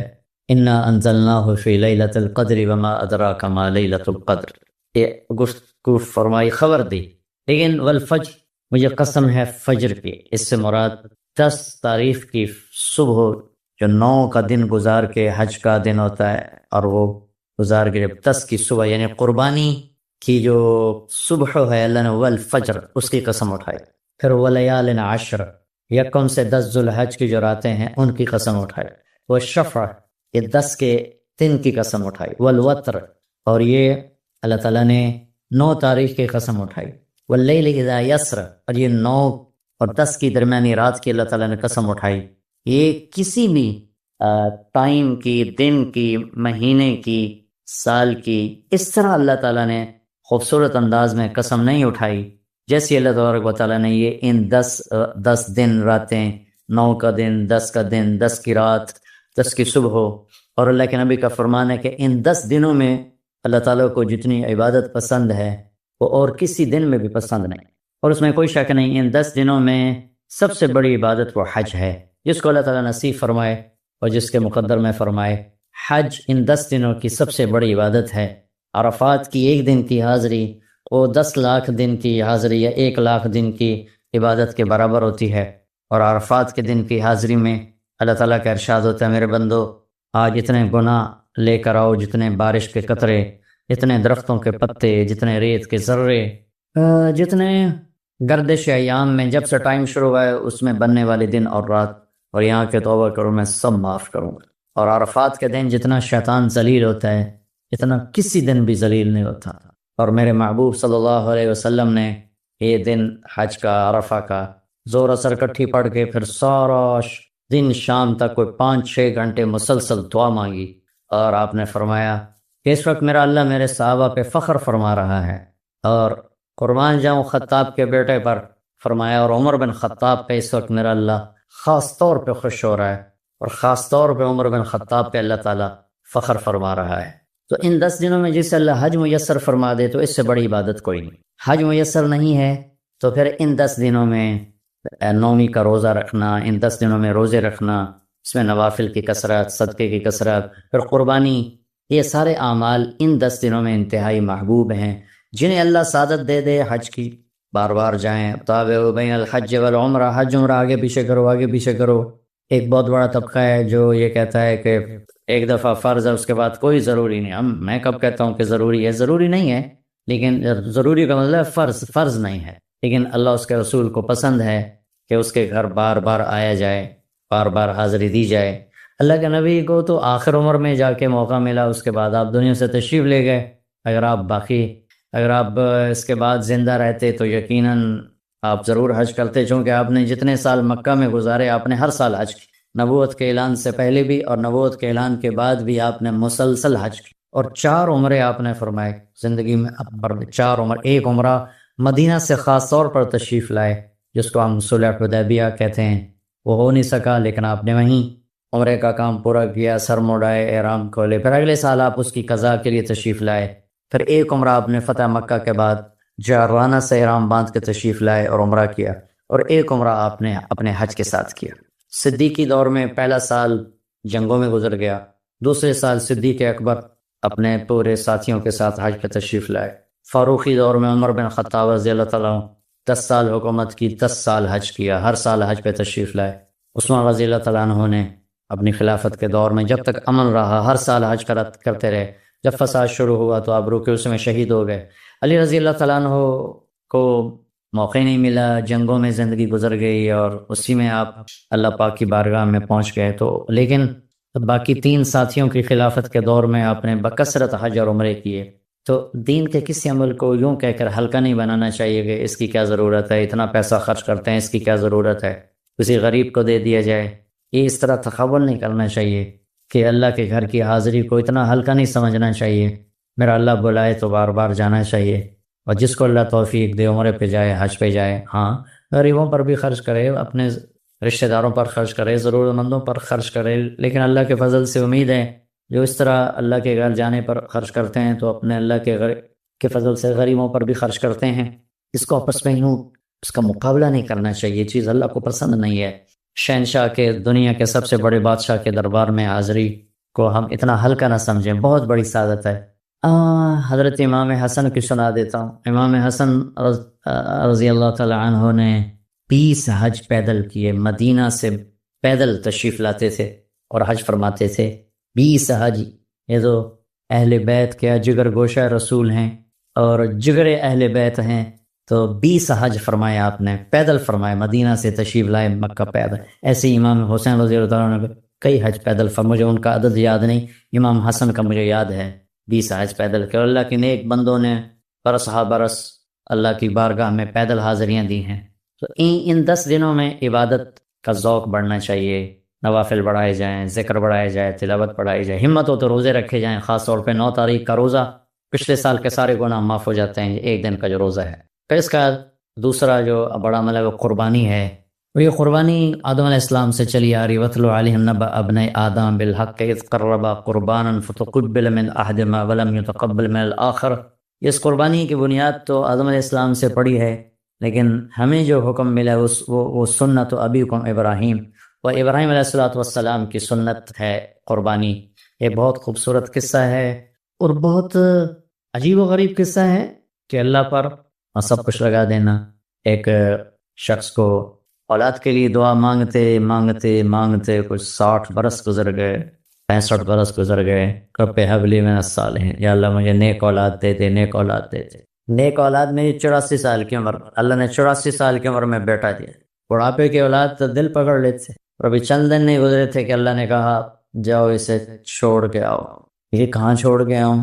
C: انا انزلناہ فی لیلۃ القدر وما ادراک ما لیلۃ القدر، یہ گفتگو فرمائی، خبر دی۔ لیکن والفجر، مجھے قسم ہے فجر کی، اس سے مراد 10 تاریخ کی صبح جو 9 کا دن گزار کے حج کا دن ہوتا ہے اور وہ گزار کے 10 کی صبح یعنی قربانی کی جو صبح ہے، اللہ نے والفجر اس کی قسم اٹھائی۔ پھر ولیال عشر، 1 سے 10 ذوالحج کی جو راتیں ہیں ان کی قسم اٹھائی۔ والشفع، یہ 10 کے دن کی قسم اٹھائی۔ والوتر، اور یہ اللہ تعالیٰ نے 9 تاریخ کی قسم اٹھائی، واللیل اذا یسر، اور یہ 9 اور 10 کی درمیانی رات کی اللہ تعالیٰ نے قسم اٹھائی. یہ کسی بھی ٹائم کی، دن کی، مہینے کی، سال کی اس طرح اللہ تعالیٰ نے خوبصورت انداز میں قسم نہیں اٹھائی جیسی اللہ تبارک و تعالیٰ نے یہ ان 10 دن راتیں، 9 کا دن، 10 کا دن، 10 کی رات، 10 کی صبح ہو. اور اللہ کے نبی کا فرمان ہے کہ ان 10 دنوں میں اللہ تعالیٰ کو جتنی عبادت پسند ہے وہ اور کسی دن میں بھی پسند نہیں. اور اس میں کوئی شک نہیں، ان 10 دنوں میں سب سے بڑی عبادت وہ حج ہے، جس کو اللہ تعالیٰ نصیب فرمائے اور جس کے مقدر میں فرمائے. حج ان 10 دنوں کی سب سے بڑی عبادت ہے. عرفات کی 1 دن کی حاضری وہ 10 لاکھ دن کی حاضری یا 1 لاکھ دن کی عبادت کے برابر ہوتی ہے. اور عرفات کے دن کی حاضری میں اللہ تعالیٰ کا ارشاد ہوتا ہے، میرے بندو آج اتنے گناہ لے کر آؤ، جتنے بارش کے قطرے، جتنے درختوں کے پتے، جتنے ریت کے ذرے، جتنے گردش ایام میں جب سے ٹائم شروع ہوا ہے اس میں بننے والے دن اور رات، اور یہاں کے توبہ کرو میں سب معاف کروں گا. اور عرفات کے دن جتنا شیطان ذلیل ہوتا ہے اتنا کسی دن بھی ذلیل نہیں ہوتا. اور میرے محبوب صلی اللہ علیہ وسلم نے یہ دن حج کا، عرفہ کا زور اثر کٹھی پڑھ کے پھر سارا دن شام تک کوئی 5-6 گھنٹے مسلسل دعا مانگی. اور آپ نے فرمایا کہ اس وقت میرا اللہ میرے صحابہ پہ فخر فرما رہا ہے، اور قربان جاؤں خطاب کے بیٹے پر فرمایا، اور عمر بن خطاب پہ اس وقت میرا اللہ خاص طور پہ خوش ہو رہا ہے، اور خاص طور پہ عمر بن خطاب پہ اللہ تعالیٰ فخر فرما رہا ہے. تو ان 10 دنوں میں جسے اللہ حج میسر فرما دے تو اس سے بڑی عبادت کوئی نہیں. حج میسر نہیں ہے تو پھر ان 10 دنوں میں 9ویں کا روزہ رکھنا، ان 10 دنوں میں روزے رکھنا، اس میں نوافل کی کثرت، صدقے کی کثرت، پھر قربانی، یہ سارے اعمال ان 10 دنوں میں انتہائی محبوب ہیں. جنہیں اللہ سعادت دے دے حج کی، بار بار جائیں. تابعوا بین الحج والعمرہ، حج عمرہ آگے پیچھے کرو، آگے پیچھے کرو. ایک بہت بڑا طبقہ ہے جو یہ کہتا ہے کہ ایک دفعہ فرض ہے اس کے بعد کوئی ضروری نہیں. میں کب کہتا ہوں کہ ضروری ہے؟ ضروری نہیں ہے، لیکن ضروری کا مطلب فرض نہیں ہے. لیکن اللہ اس کے رسول کو پسند ہے کہ اس کے گھر بار بار آیا جائے، بار بار حاضری دی جائے. اللہ کے نبی کو تو آخر عمر میں جا کے موقع ملا، اس کے بعد آپ دنیا سے تشریف لے گئے. اگر آپ اس کے بعد زندہ رہتے تو یقیناً آپ ضرور حج کرتے، چونکہ آپ نے جتنے سال مکہ میں گزارے آپ نے ہر سال حج کی. نبوت کے اعلان سے پہلے بھی اور نبوت کے اعلان کے بعد بھی آپ نے مسلسل حج کی، اور 4 عمرے آپ نے فرمائے زندگی میں. 4 عمر، ایک عمرہ مدینہ سے خاص طور پر تشریف لائے جس کو ہم صلح حدیبیہ کہتے ہیں. وہ ہو نہیں سکا لیکن آپ نے وہیں عمرے کا کام پورا کیا، سر مڑائے، احرام کھولے. پھر اگلے سال آپ اس کی قضاء کے لیے تشریف لائے. پھر ایک عمرہ آپ نے فتح مکہ کے بعد جارانہ سے احرام باندھ کے تشریف لائے اور عمرہ کیا، اور ایک عمرہ آپ نے اپنے حج کے ساتھ کیا. صدیقی دور میں پہلا سال جنگوں میں گزر گیا، دوسرے سال صدیق اکبر اپنے پورے ساتھیوں کے ساتھ حج پہ تشریف لائے. فاروقی دور میں عمر بن خطاب رضی اللہ تعالیٰ 10 سال حکومت کی، 10 سال حج کیا، ہر سال حج پہ تشریف لائے. عثمان رضی اللہ تعالیٰ عنہ نے اپنی خلافت کے دور میں جب تک امن رہا ہر سال حج کرتے رہے. جب فساد شروع ہوا تو آپ رکے، اس میں شہید ہو گئے. علی رضی اللہ تعالیٰ عنہ کو موقع نہیں ملا، جنگوں میں زندگی گزر گئی، اور اسی میں آپ اللہ پاک کی بارگاہ میں پہنچ گئے. تو لیکن باقی 3 ساتھیوں کی خلافت کے دور میں آپ نے بکثرت حج اور عمرے کیے. تو دین کے کسی عمل کو یوں کہہ کر ہلکا نہیں بنانا چاہیے کہ اس کی کیا ضرورت ہے، اتنا پیسہ خرچ کرتے ہیں، اس کی کیا ضرورت ہے، کسی غریب کو دے دیا جائے. یہ اس طرح تخول نہیں کرنا چاہیے کہ اللہ کے گھر کی حاضری کو اتنا ہلکا نہیں سمجھنا چاہیے. میرا اللہ بلائے تو بار بار جانا چاہیے، اور جس کو اللہ توفیق دے عمرے پہ جائے، حج پہ جائے. ہاں غریبوں پر بھی خرچ کرے، اپنے رشتہ داروں پر خرچ کرے، ضرورت مندوں پر خرچ کرے، لیکن اللہ کے فضل سے امید ہے جو اس طرح اللہ کے گھر جانے پر خرچ کرتے ہیں تو اپنے اللہ کے فضل سے غریبوں پر بھی خرچ کرتے ہیں. اس کو آپس میں یوں اس کا مقابلہ نہیں کرنا چاہیے، یہ چیز اللہ کو پسند نہیں ہے. شہنشاہ کے، دنیا کے سب سے بڑے بادشاہ کے دربار میں حاضری کو ہم اتنا ہلکا نہ سمجھیں، بہت بڑی سعادت ہے. حضرت امام حسن کی سنا دیتا ہوں. امام حسن رضی اللہ تعالی عنہ نے 20 حج پیدل کیے، مدینہ سے پیدل تشریف لاتے تھے اور حج فرماتے تھے. 20 حج. یہ تو اہل بیت کے جگر گوشہ رسول ہیں اور جگر اہل بیت ہیں، تو 20 حج فرمائے آپ نے، پیدل فرمائے، مدینہ سے تشریف لائے مکہ پیدل. ایسے ہی امام حسین رضی اللہ عنہ نے کئی حج پیدل فرمائے، مجھے ان کا عدد یاد نہیں، امام حسن کا مجھے یاد ہے 20 حج پیدل کر. اللہ کے نیک بندوں نے برس ہا برس اللہ کی بارگاہ میں پیدل حاضریاں دی ہیں. تو ان 10 دنوں میں عبادت کا ذوق بڑھنا چاہیے، نوافل بڑھائے جائیں، ذکر بڑھائے جائے، تلاوت پڑھائی جائے، ہمت ہو تو روزے رکھے جائیں. خاص طور پہ 9 تاریخ کا روزہ پچھلے سال کے سارے گناہ معاف ہو جاتے ہیں ایک دن کا جو روزہ ہے. پھر اس کا دوسرا جو بڑا عمل ہے وہ قربانی ہے. وہ یہ قربانی آدم علیہ السلام سے چلی آ رہی. وَاتْلُ عَلَيْهِمْ نَبَأَ ابْنَيْ آدَمَ بِالْحَقِّ إِذْ قَرَّبَا قُرْبَانًا فَتُقُبِّلَ مِنْ أَحَدِهِمَا وَلَمْ يُتَقَبَّلْ مِنَ الْآخَرِ. اس قربانی کی بنیاد تو آدم علیہ السلام سے پڑی ہے، لیکن ہمیں جو حکم ملا وہ سنت ابیکم ابراہیم، وہ ابراہیم علیہ السلام کی سنت ہے قربانی. یہ بہت خوبصورت قصہ ہے اور بہت عجیب و غریب قصہ ہے کہ اللہ پر سب کچھ لگا دینا. ایک شخص کو اولاد کے لیے دعا مانگتے مانگتے مانگتے کچھ 60 برس گزر گئے، 65 برس گزر گئے. رب هب لی من الصالحین، یا اللہ مجھے نیک اولاد دے دے، نیک اولاد دے دے. نیک اولاد میری 84 سال کی عمر، اللہ نے 84 سال کی عمر میں بیٹا دیا. بڑھاپے کی اولاد تو دل پکڑ لیتے. اور ابھی چند دن نہیں گزرے تھے کہ اللہ نے کہا جاؤ اسے چھوڑ کے آؤ. یہ کہاں چھوڑ کے آؤں؟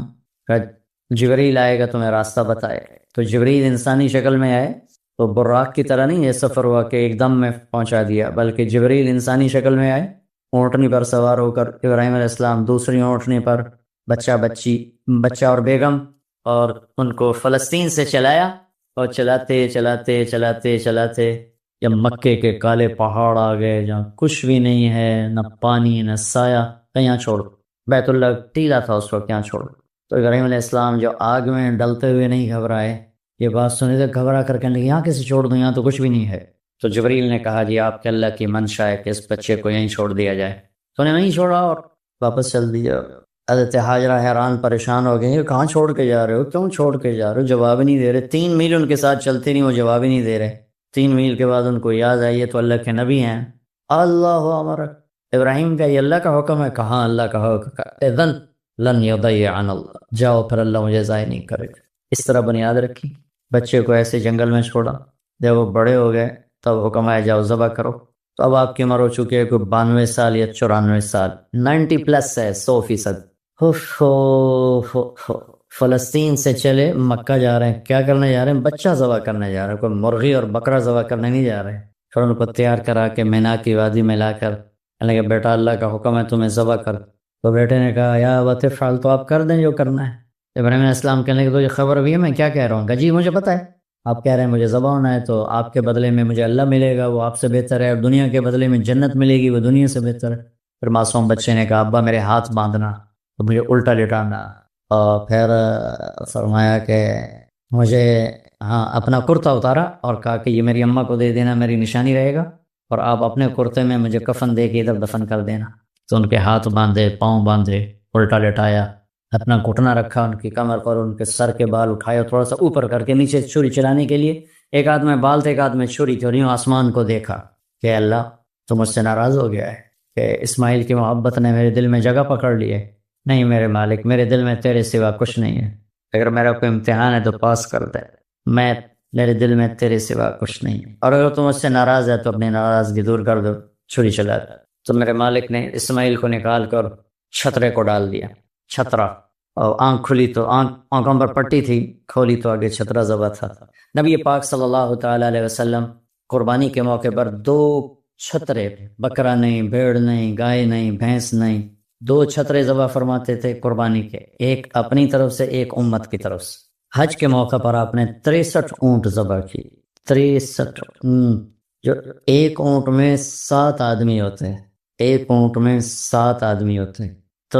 C: جبریل آئے گا تمہیں راستہ بتائے. تو جبریل انسانی شکل میں آئے تو براق کی طرح نہیں یہ سفر ہوا کہ ایک دم میں پہنچا دیا، بلکہ جبریل انسانی شکل میں آئے، اونٹنی پر سوار ہو کر ابراہیم علیہ السلام دوسری اونٹنی پر، بچہ اور بیگم، اور ان کو فلسطین سے چلایا. اور چلاتے چلاتے چلاتے چلاتے جب مکے کے کالے پہاڑ آ گئے جہاں کچھ بھی نہیں ہے، نہ پانی نہ سایہ، کہاں چھوڑ. بیت اللہ ٹیلا تھا اس وقت، کہاں چھوڑ. تو ابراہیم علیہ السلام جو آگ میں ڈلتے ہوئے نہیں گھبرائے. یہ بات سنی تو گھبرا کر کہنے لگے یہاں کیسے چھوڑ دوں، یہاں تو کچھ بھی نہیں ہے. تو جبریل نے کہا جی آپ کے اللہ کی منشا ہے کہ اس بچے کو یہیں چھوڑ دیا جائے. تو انہیں وہیں چھوڑا اور واپس چل دیا. حضرت ہاجرہ حیران پریشان ہو گئے، یہ کہاں چھوڑ کے جا رہے ہو، کیوں چھوڑ کے جا رہے ہو؟ جواب نہیں دے رہے. 3 میل ان کے ساتھ چلتے نہیں، وہ جواب ہی نہیں دے رہے. 3 میل کے بعد ان کو یاد آئی یہ تو اللہ کے نبی ہیں. اللہ امرک، ابراہیم کا یہ اللہ کا حکم ہے. کہاں اللہ کا حکم؟ اذن لن یضیعن اللہ، جاؤ پھر اللہ مجھے ضائع نہیں کرے گا. اس طرح بنیاد رکھی. بچے کو ایسے جنگل میں چھوڑا. جب وہ بڑے ہو گئے تب حکم آیا جاؤ ذبح کرو. تو اب آپ کی عمر ہو چکی ہے کوئی 92 سال یا 94 سال، 90 پلس ہے، 100%. فلسطین سے چلے مکہ جا رہے ہیں. کیا کرنے جا رہے ہیں؟ بچہ ذبح کرنے جا رہے ہیں. کوئی مرغی اور بکرا ذبح کرنے نہیں جا رہے ہیں. پھر ان کو تیار کرا کے مینا کی وادی میں لا کر کہنے لگے بیٹا اللہ کا حکم ہے تمہیں ذبح کر. تو بیٹے نے کہا یا ابت افعل، تو آپ کر دیں جو کرنا ہے. ابراہیم علیہ السلام کہنے لگے تو یہ خبر بھی ہے میں کیا کہہ رہا ہوں؟ کہ جی مجھے پتہ ہے، آپ کہہ رہے ہیں مجھے ذبح ہونا ہے تو آپ کے بدلے میں مجھے اللہ ملے گا، وہ آپ سے بہتر ہے، اور دنیا کے بدلے میں جنت ملے گی، وہ دنیا سے بہتر ہے. پھر معصوم بچے نے کہا ابا میرے ہاتھ باندھنا، تو مجھے الٹا لٹانا. اور پھر فرمایا کہ مجھے اپنا کرتا اتارا اور کہا کہ یہ میری اماں کو دے دینا، میری نشانی رہے گا، اور آپ اپنے کرتے میں مجھے کفن دے کے ادھر دفن کر دینا. تو ان کے ہاتھ باندھے، پاؤں باندھے، الٹا لٹایا، اپنا گھٹنا رکھا ان کی کمر پر، ان کے سر کے بال اٹھائے تھوڑا سا اوپر کر کے نیچے چھری چلانے کے لیے. ایک ہاتھ میں بال تھے، ایک ہاتھ میں چھری تھی، اور یوں آسمان کو دیکھا کہ اللہ تو مجھ سے ناراض ہو گیا ہے کہ اسماعیل کی محبت نے میرے دل میں جگہ پکڑ لی ہے. نہیں میرے مالک، میرے دل میں تیرے سوا کچھ نہیں ہے. اگر میرا کوئی امتحان ہے تو پاس کر دے، میرے دل میں تیرے سوا کچھ نہیں ہے، اور اگر تم مجھ سے ناراض ہے تو اپنی ناراضگی دور کر دو، چھری چلا دو. تو میرے مالک نے اسماعیل کو نکال کر چھترے کو ڈال دیا، چھترا. اور آنکھ کھلی تو آنکھوں پر پٹی تھی، کھولی تو آگے چھترا ذبح تھا. نبی پاک صلی اللہ تعالی علیہ وسلم قربانی کے موقع پر 2 چھترے، بکرا نہیں، بھیڑ نہیں، گائے نہیں، بھینس نہیں، 2 چھترے ذبح فرماتے تھے قربانی کے، ایک اپنی طرف سے، ایک امت کی طرف سے. حج کے موقع پر آپ نے 63 اونٹ ذبح کی. 63 جو ایک اونٹ میں 7 آدمی ہوتے ہیں، ایک اونٹ میں 7 آدمی ہوتے ہیں. تو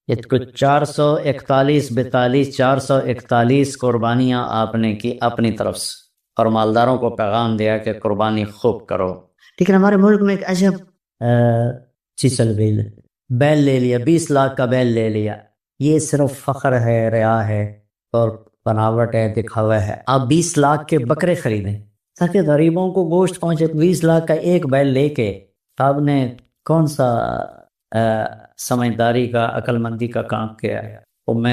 C: یہ کچھ 441 قربانیاں آپ نے کی اپنی طرف سے، اور مالداروں کو پیغام دیا کہ قربانی خوب کرو. لیکن ہمارے ملک میں ایک عجب چیز بیل لے لیا، 20 لاکھ کا بیل لے لیا. یہ صرف فخر ہے، ریا ہے اور بناوٹ ہے، دکھاوا ہے. آپ 20 لاکھ کے بکرے خریدیں تاکہ غریبوں کو گوشت پہنچے. 20 لاکھ کا ایک بیل لے کے آپ نے کون سا سمجھداری کا، عقل مندی کا کام کیا ہے؟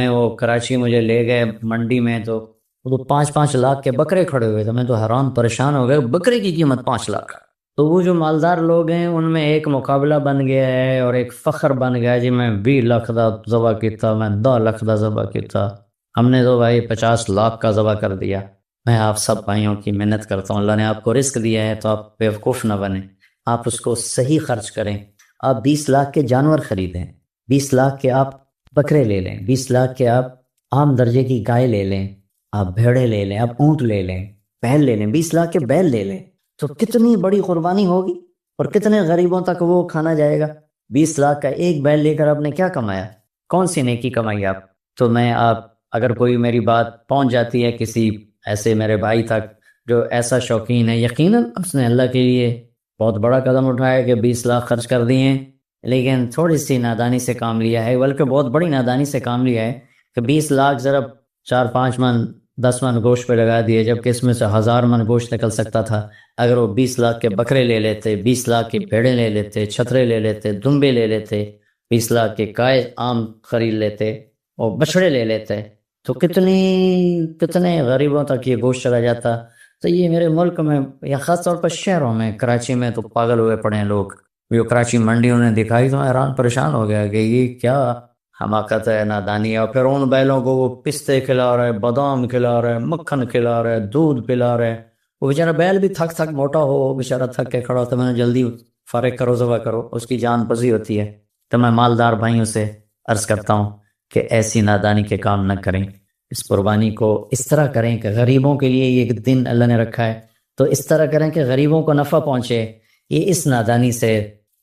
C: وہ کراچی مجھے لے گئے منڈی میں، تو وہ 5-5 لاکھ کے بکرے کھڑے ہوئے تھے. میں تو حیران پریشان ہو گئے، بکرے کی قیمت 5 لاکھ. تو وہ جو مالدار لوگ ہیں ان میں ایک مقابلہ بن گیا ہے اور ایک فخر بن گیا ہے، جی میں 20 لاکھ دا ذبح کیتا، میں 10 لاکھ دا ذبح کیتا، ہم نے تو بھائی 50 لاکھ کا ذبح کر دیا۔ میں آپ سب بھائیوں کی منت کرتا ہوں، اللہ نے آپ کو رزق دیا ہے تو آپ بیوقوف نہ بنیں، آپ اس کو صحیح خرچ کریں۔ آپ 20 لاکھ کے جانور خریدیں، 20 لاکھ کے آپ بکرے لے لیں، 20 لاکھ کے آپ عام درجے کی گائے لے لیں، آپ بھیڑے لے لیں، آپ اونٹ لے لیں، بیل لے لیں، 20 لاکھ کے بیل لے لیں، تو کتنی بڑی قربانی ہوگی اور کتنے غریبوں تک وہ کھانا جائے گا۔ 20 لاکھ کا ایک بیل لے کر آپ نے کیا کمایا؟ کون سی نیکی کمائی آپ؟ تو میں آپ اگر کوئی میری بات پہنچ جاتی ہے کسی ایسے میرے بھائی تک جو ایسا شوقین ہے، یقیناً اس نے اللہ کے لیے بہت بڑا قدم اٹھایا کہ 20 لاکھ خرچ کر دیے ہیں، لیکن تھوڑی سی نادانی سے کام لیا ہے، بلکہ بہت بڑی نادانی سے کام لیا ہے کہ 20 لاکھ ضرب 4-5 من 10 من گوشت پہ لگا دیے، جبکہ اس میں سے 1000 من گوشت نکل سکتا تھا اگر وہ 20 لاکھ کے بکرے لے لیتے، 20 لاکھ کی بھیڑیں لے لیتے، چھترے لے لیتے، دمبے لے لیتے، 20 لاکھ کے گائے عام خرید لیتے اور بچڑے لے لیتے، تو کتنے غریبوں تک یہ گوشت چلا جاتا۔ تو یہ میرے ملک میں یا خاص طور پر شہروں میں، کراچی میں تو پاگل ہوئے پڑے ہیں لوگ۔ جو کراچی منڈی انہیں دکھائی تو حیران پریشان ہو گیا کہ یہ کیا حماقت ہے، نادانی ہے۔ اور پھر ان بیلوں کو وہ پستے کھلا رہے، بادام کھلا رہے، مکھن کھلا رہے، دودھ پلا رہے، وہ بیچارہ بیل بھی تھک موٹا ہو، بیچارہ تھک کے کھڑا ہوتا ہے، میں نے جلدی فارغ کرو، ذبح کرو، اس کی جان پزی ہوتی ہے۔ تو میں مالدار بھائیوں سے عرض کرتا ہوں کہ ایسی نادانی کے کام نہ کریں، اس قربانی کو اس طرح کریں کہ غریبوں کے لیے یہ ایک دن اللہ نے رکھا ہے تو اس طرح کریں کہ غریبوں کو نفع پہنچے۔ یہ اس نادانی سے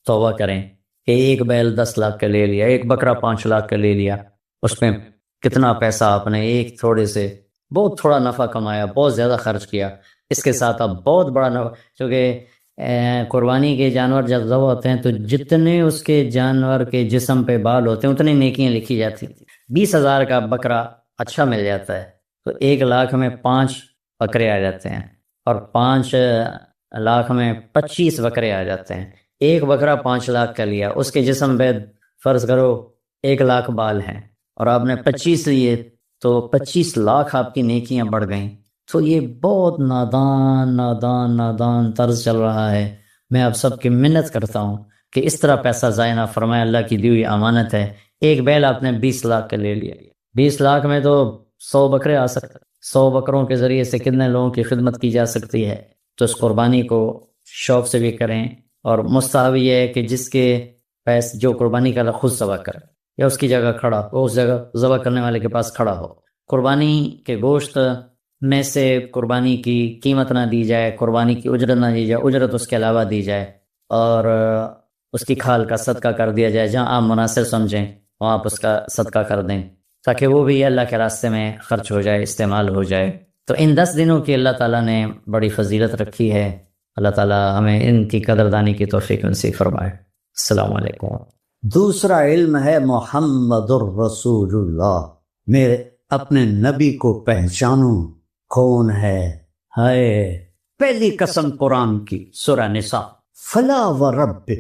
C: توبہ کریں کہ ایک بیل 10 لاکھ کا لے لیا، ایک بکرا 5 لاکھ کا لے لیا، اس میں کتنا پیسہ آپ نے ایک تھوڑے سے بہت تھوڑا نفع کمایا، بہت زیادہ خرچ کیا، اس کے ساتھ آپ بہت بڑا نفع، کیونکہ قربانی کے جانور جب ذبح ہوتے ہیں تو جتنے اس کے جانور کے جسم پہ بال ہوتے ہیں اتنی نیکیاں لکھی جاتی ہیں۔ 20,000 کا بکرا اچھا مل جاتا ہے تو 1 لاکھ میں 5 بکرے آ جاتے ہیں، اور 5 لاکھ میں 25 بکرے آ جاتے ہیں۔ ایک بکرا 5 لاکھ کا لیا، اس کے جسم پہ فرض کرو 1 لاکھ بال ہیں اور آپ نے 25 لیے تو 25 لاکھ آپ کی نیکیاں بڑھ گئیں۔ تو یہ بہت نادان طرز چل رہا ہے۔ میں آپ سب کی منت کرتا ہوں کہ اس طرح پیسہ ضائع نہ فرمائے، اللہ کی دی ہوئی امانت ہے۔ ایک بیل آپ نے 20 لاکھ کا لے لیا، 20 لاکھ میں تو 100 بکرے آ سکتے، 100 بکروں کے ذریعے سے کتنے لوگوں کی خدمت کی جا سکتی ہے۔ تو اس قربانی کو شوق سے بھی کریں، اور مستحب یہ ہے کہ جس کے پیسے جو قربانی کا خود ذبح کرے یا اس کی جگہ کھڑا ہو، اس جگہ ذبح کرنے والے کے پاس کھڑا ہو۔ قربانی کے گوشت میں سے قربانی کی قیمت نہ دی جائے، قربانی کی اجرت نہ دی جائے، اجرت اس کے علاوہ دی جائے، اور اس کی کھال کا صدقہ کر دیا جائے۔ جہاں آپ مناسب سمجھیں وہاں آپ اس کا صدقہ کر دیں تاکہ وہ بھی اللہ کے راستے میں خرچ ہو جائے، استعمال ہو جائے۔ تو ان 10 دنوں کی اللہ تعالیٰ نے بڑی فضیلت رکھی ہے، اللہ تعالیٰ ہمیں ان کی قدردانی کی توفیق نصیب فرمائے۔ السلام علیکم۔
D: دوسرا علم ہے محمد الرسول اللہ، میرے اپنے نبی کو پہچانوں کون ہے۔ ہائے پہلی قسم قرآن کی، سورہ نساء، فلا ورب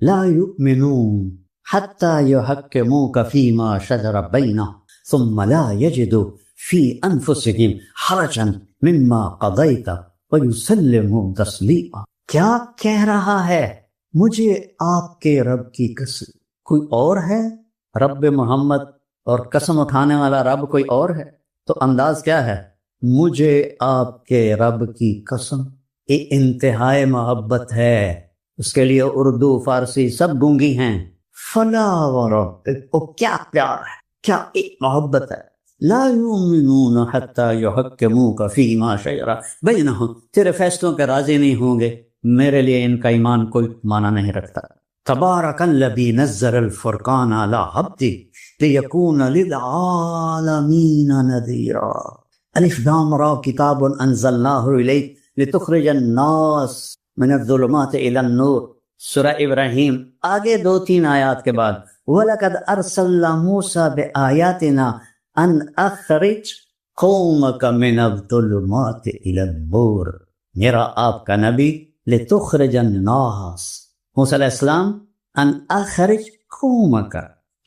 D: لا یؤمنون حتی یحکموک فیما شجر بینہم ثم لا یجدوا فی انفسہم حرجا مما قضیت ویسلموا تسلیما۔ کیا کہہ رہا ہے؟ مجھے آپ کے رب کی قسم، کوئی اور ہے؟ رب محمد اور قسم اٹھانے والا رب کوئی اور ہے؟ تو انداز کیا ہے؟ مجھے آپ کے رب کی قسم۔ یہ انتہائی محبت ہے، اس کے لیے اردو فارسی سب گونگی ہیں۔ فلا ورب، وہ کیا پیار ہے، کیا ایک محبت ہے۔ لا یؤمنون حتی یحکموک فیما شجر بینہم، تیرے فیصلوں کے راضی نہیں ہوں گے، میرے لیے ان کا ایمان کوئی معنی نہیں رکھتا۔ تبارک الذی نزل الفرقان علی عبدہ لیکون للعالمین نذیرا۔ الف لام را کتاب انزلناہ الیک لتخرج الناس من الظلمات الی النور، سورہ ابراہیم۔ آگے 2-3 آیات کے بعد وَلَقَدْ أَرْسَلْنَا مُوسَىٰ بِآيَاتِنَا أَنْ أَخْرِجْ قَوْمَكَ مِنَ الظُّلُمَاتِ إِلَى النُّورِ، میرا آپ کا نبی لِتُخْرِجَ النَّاسَ، موسیٰ علیہ السلام، أَنْ أَخْرِجْ قَوْمَكَ،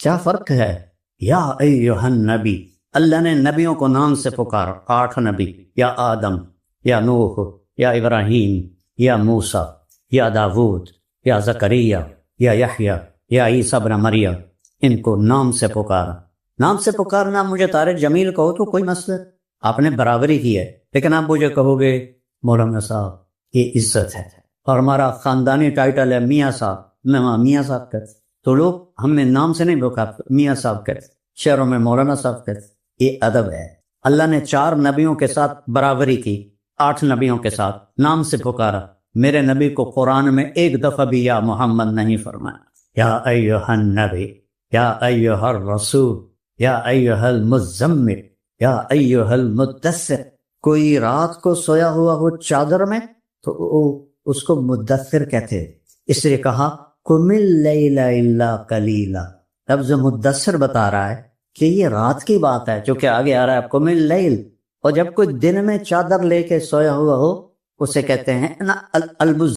D: کیا فرق ہے؟ یا ایہا النبی، اللہ نے نبیوں کو نام سے پکارا، 8 نبی، یا آدم، یا نوح، یا ابراہیم، یا موسیٰ، یا داود، یا زکریا، یا یحییٰ، یا عیسیٰ ابن مریم، ان کو نام سے پکارا۔ نام سے پکارنا، مجھے طارق جمیل کہو تو کوئی مسئلہ، آپ نے برابری کی ہے، لیکن آپ مجھے کہو گے مولانا صاحب یہ عزت ہے اور ہمارا خاندانی ٹائٹل ہے میاں صاحب، میں وہاں میاں صاحب کہتے، تو لوگ ہم نے نام سے نہیں پکارتے، میاں صاحب کہتے، شہروں میں مولانا صاحب کہتے۔ یہ ادب ہے۔ اللہ نے 4 نبیوں کے ساتھ برابری کی، 8 نبیوں کے ساتھ نام سے پکارا۔ میرے نبی کو قرآن میں ایک دفعہ بھی یا محمد نہیں فرمایا۔ یا ایھا النبی، یا ایھا الرسول، یا ایھا المزمل، یا ایھا المدثر۔ کوئی رات کو سویا ہوا ہو چادر میں تو اس کو مدثر کہتے، اس لیے کہا قم اللیل الا قلیلا۔ لفظ مدثر بتا رہا ہے کہ یہ رات کی بات ہے، جو کہ آگے آ رہا ہے قم اللیل، اور جب کوئی دن میں چادر لے کے سویا ہوا ہو اسے کہتے ہیں نا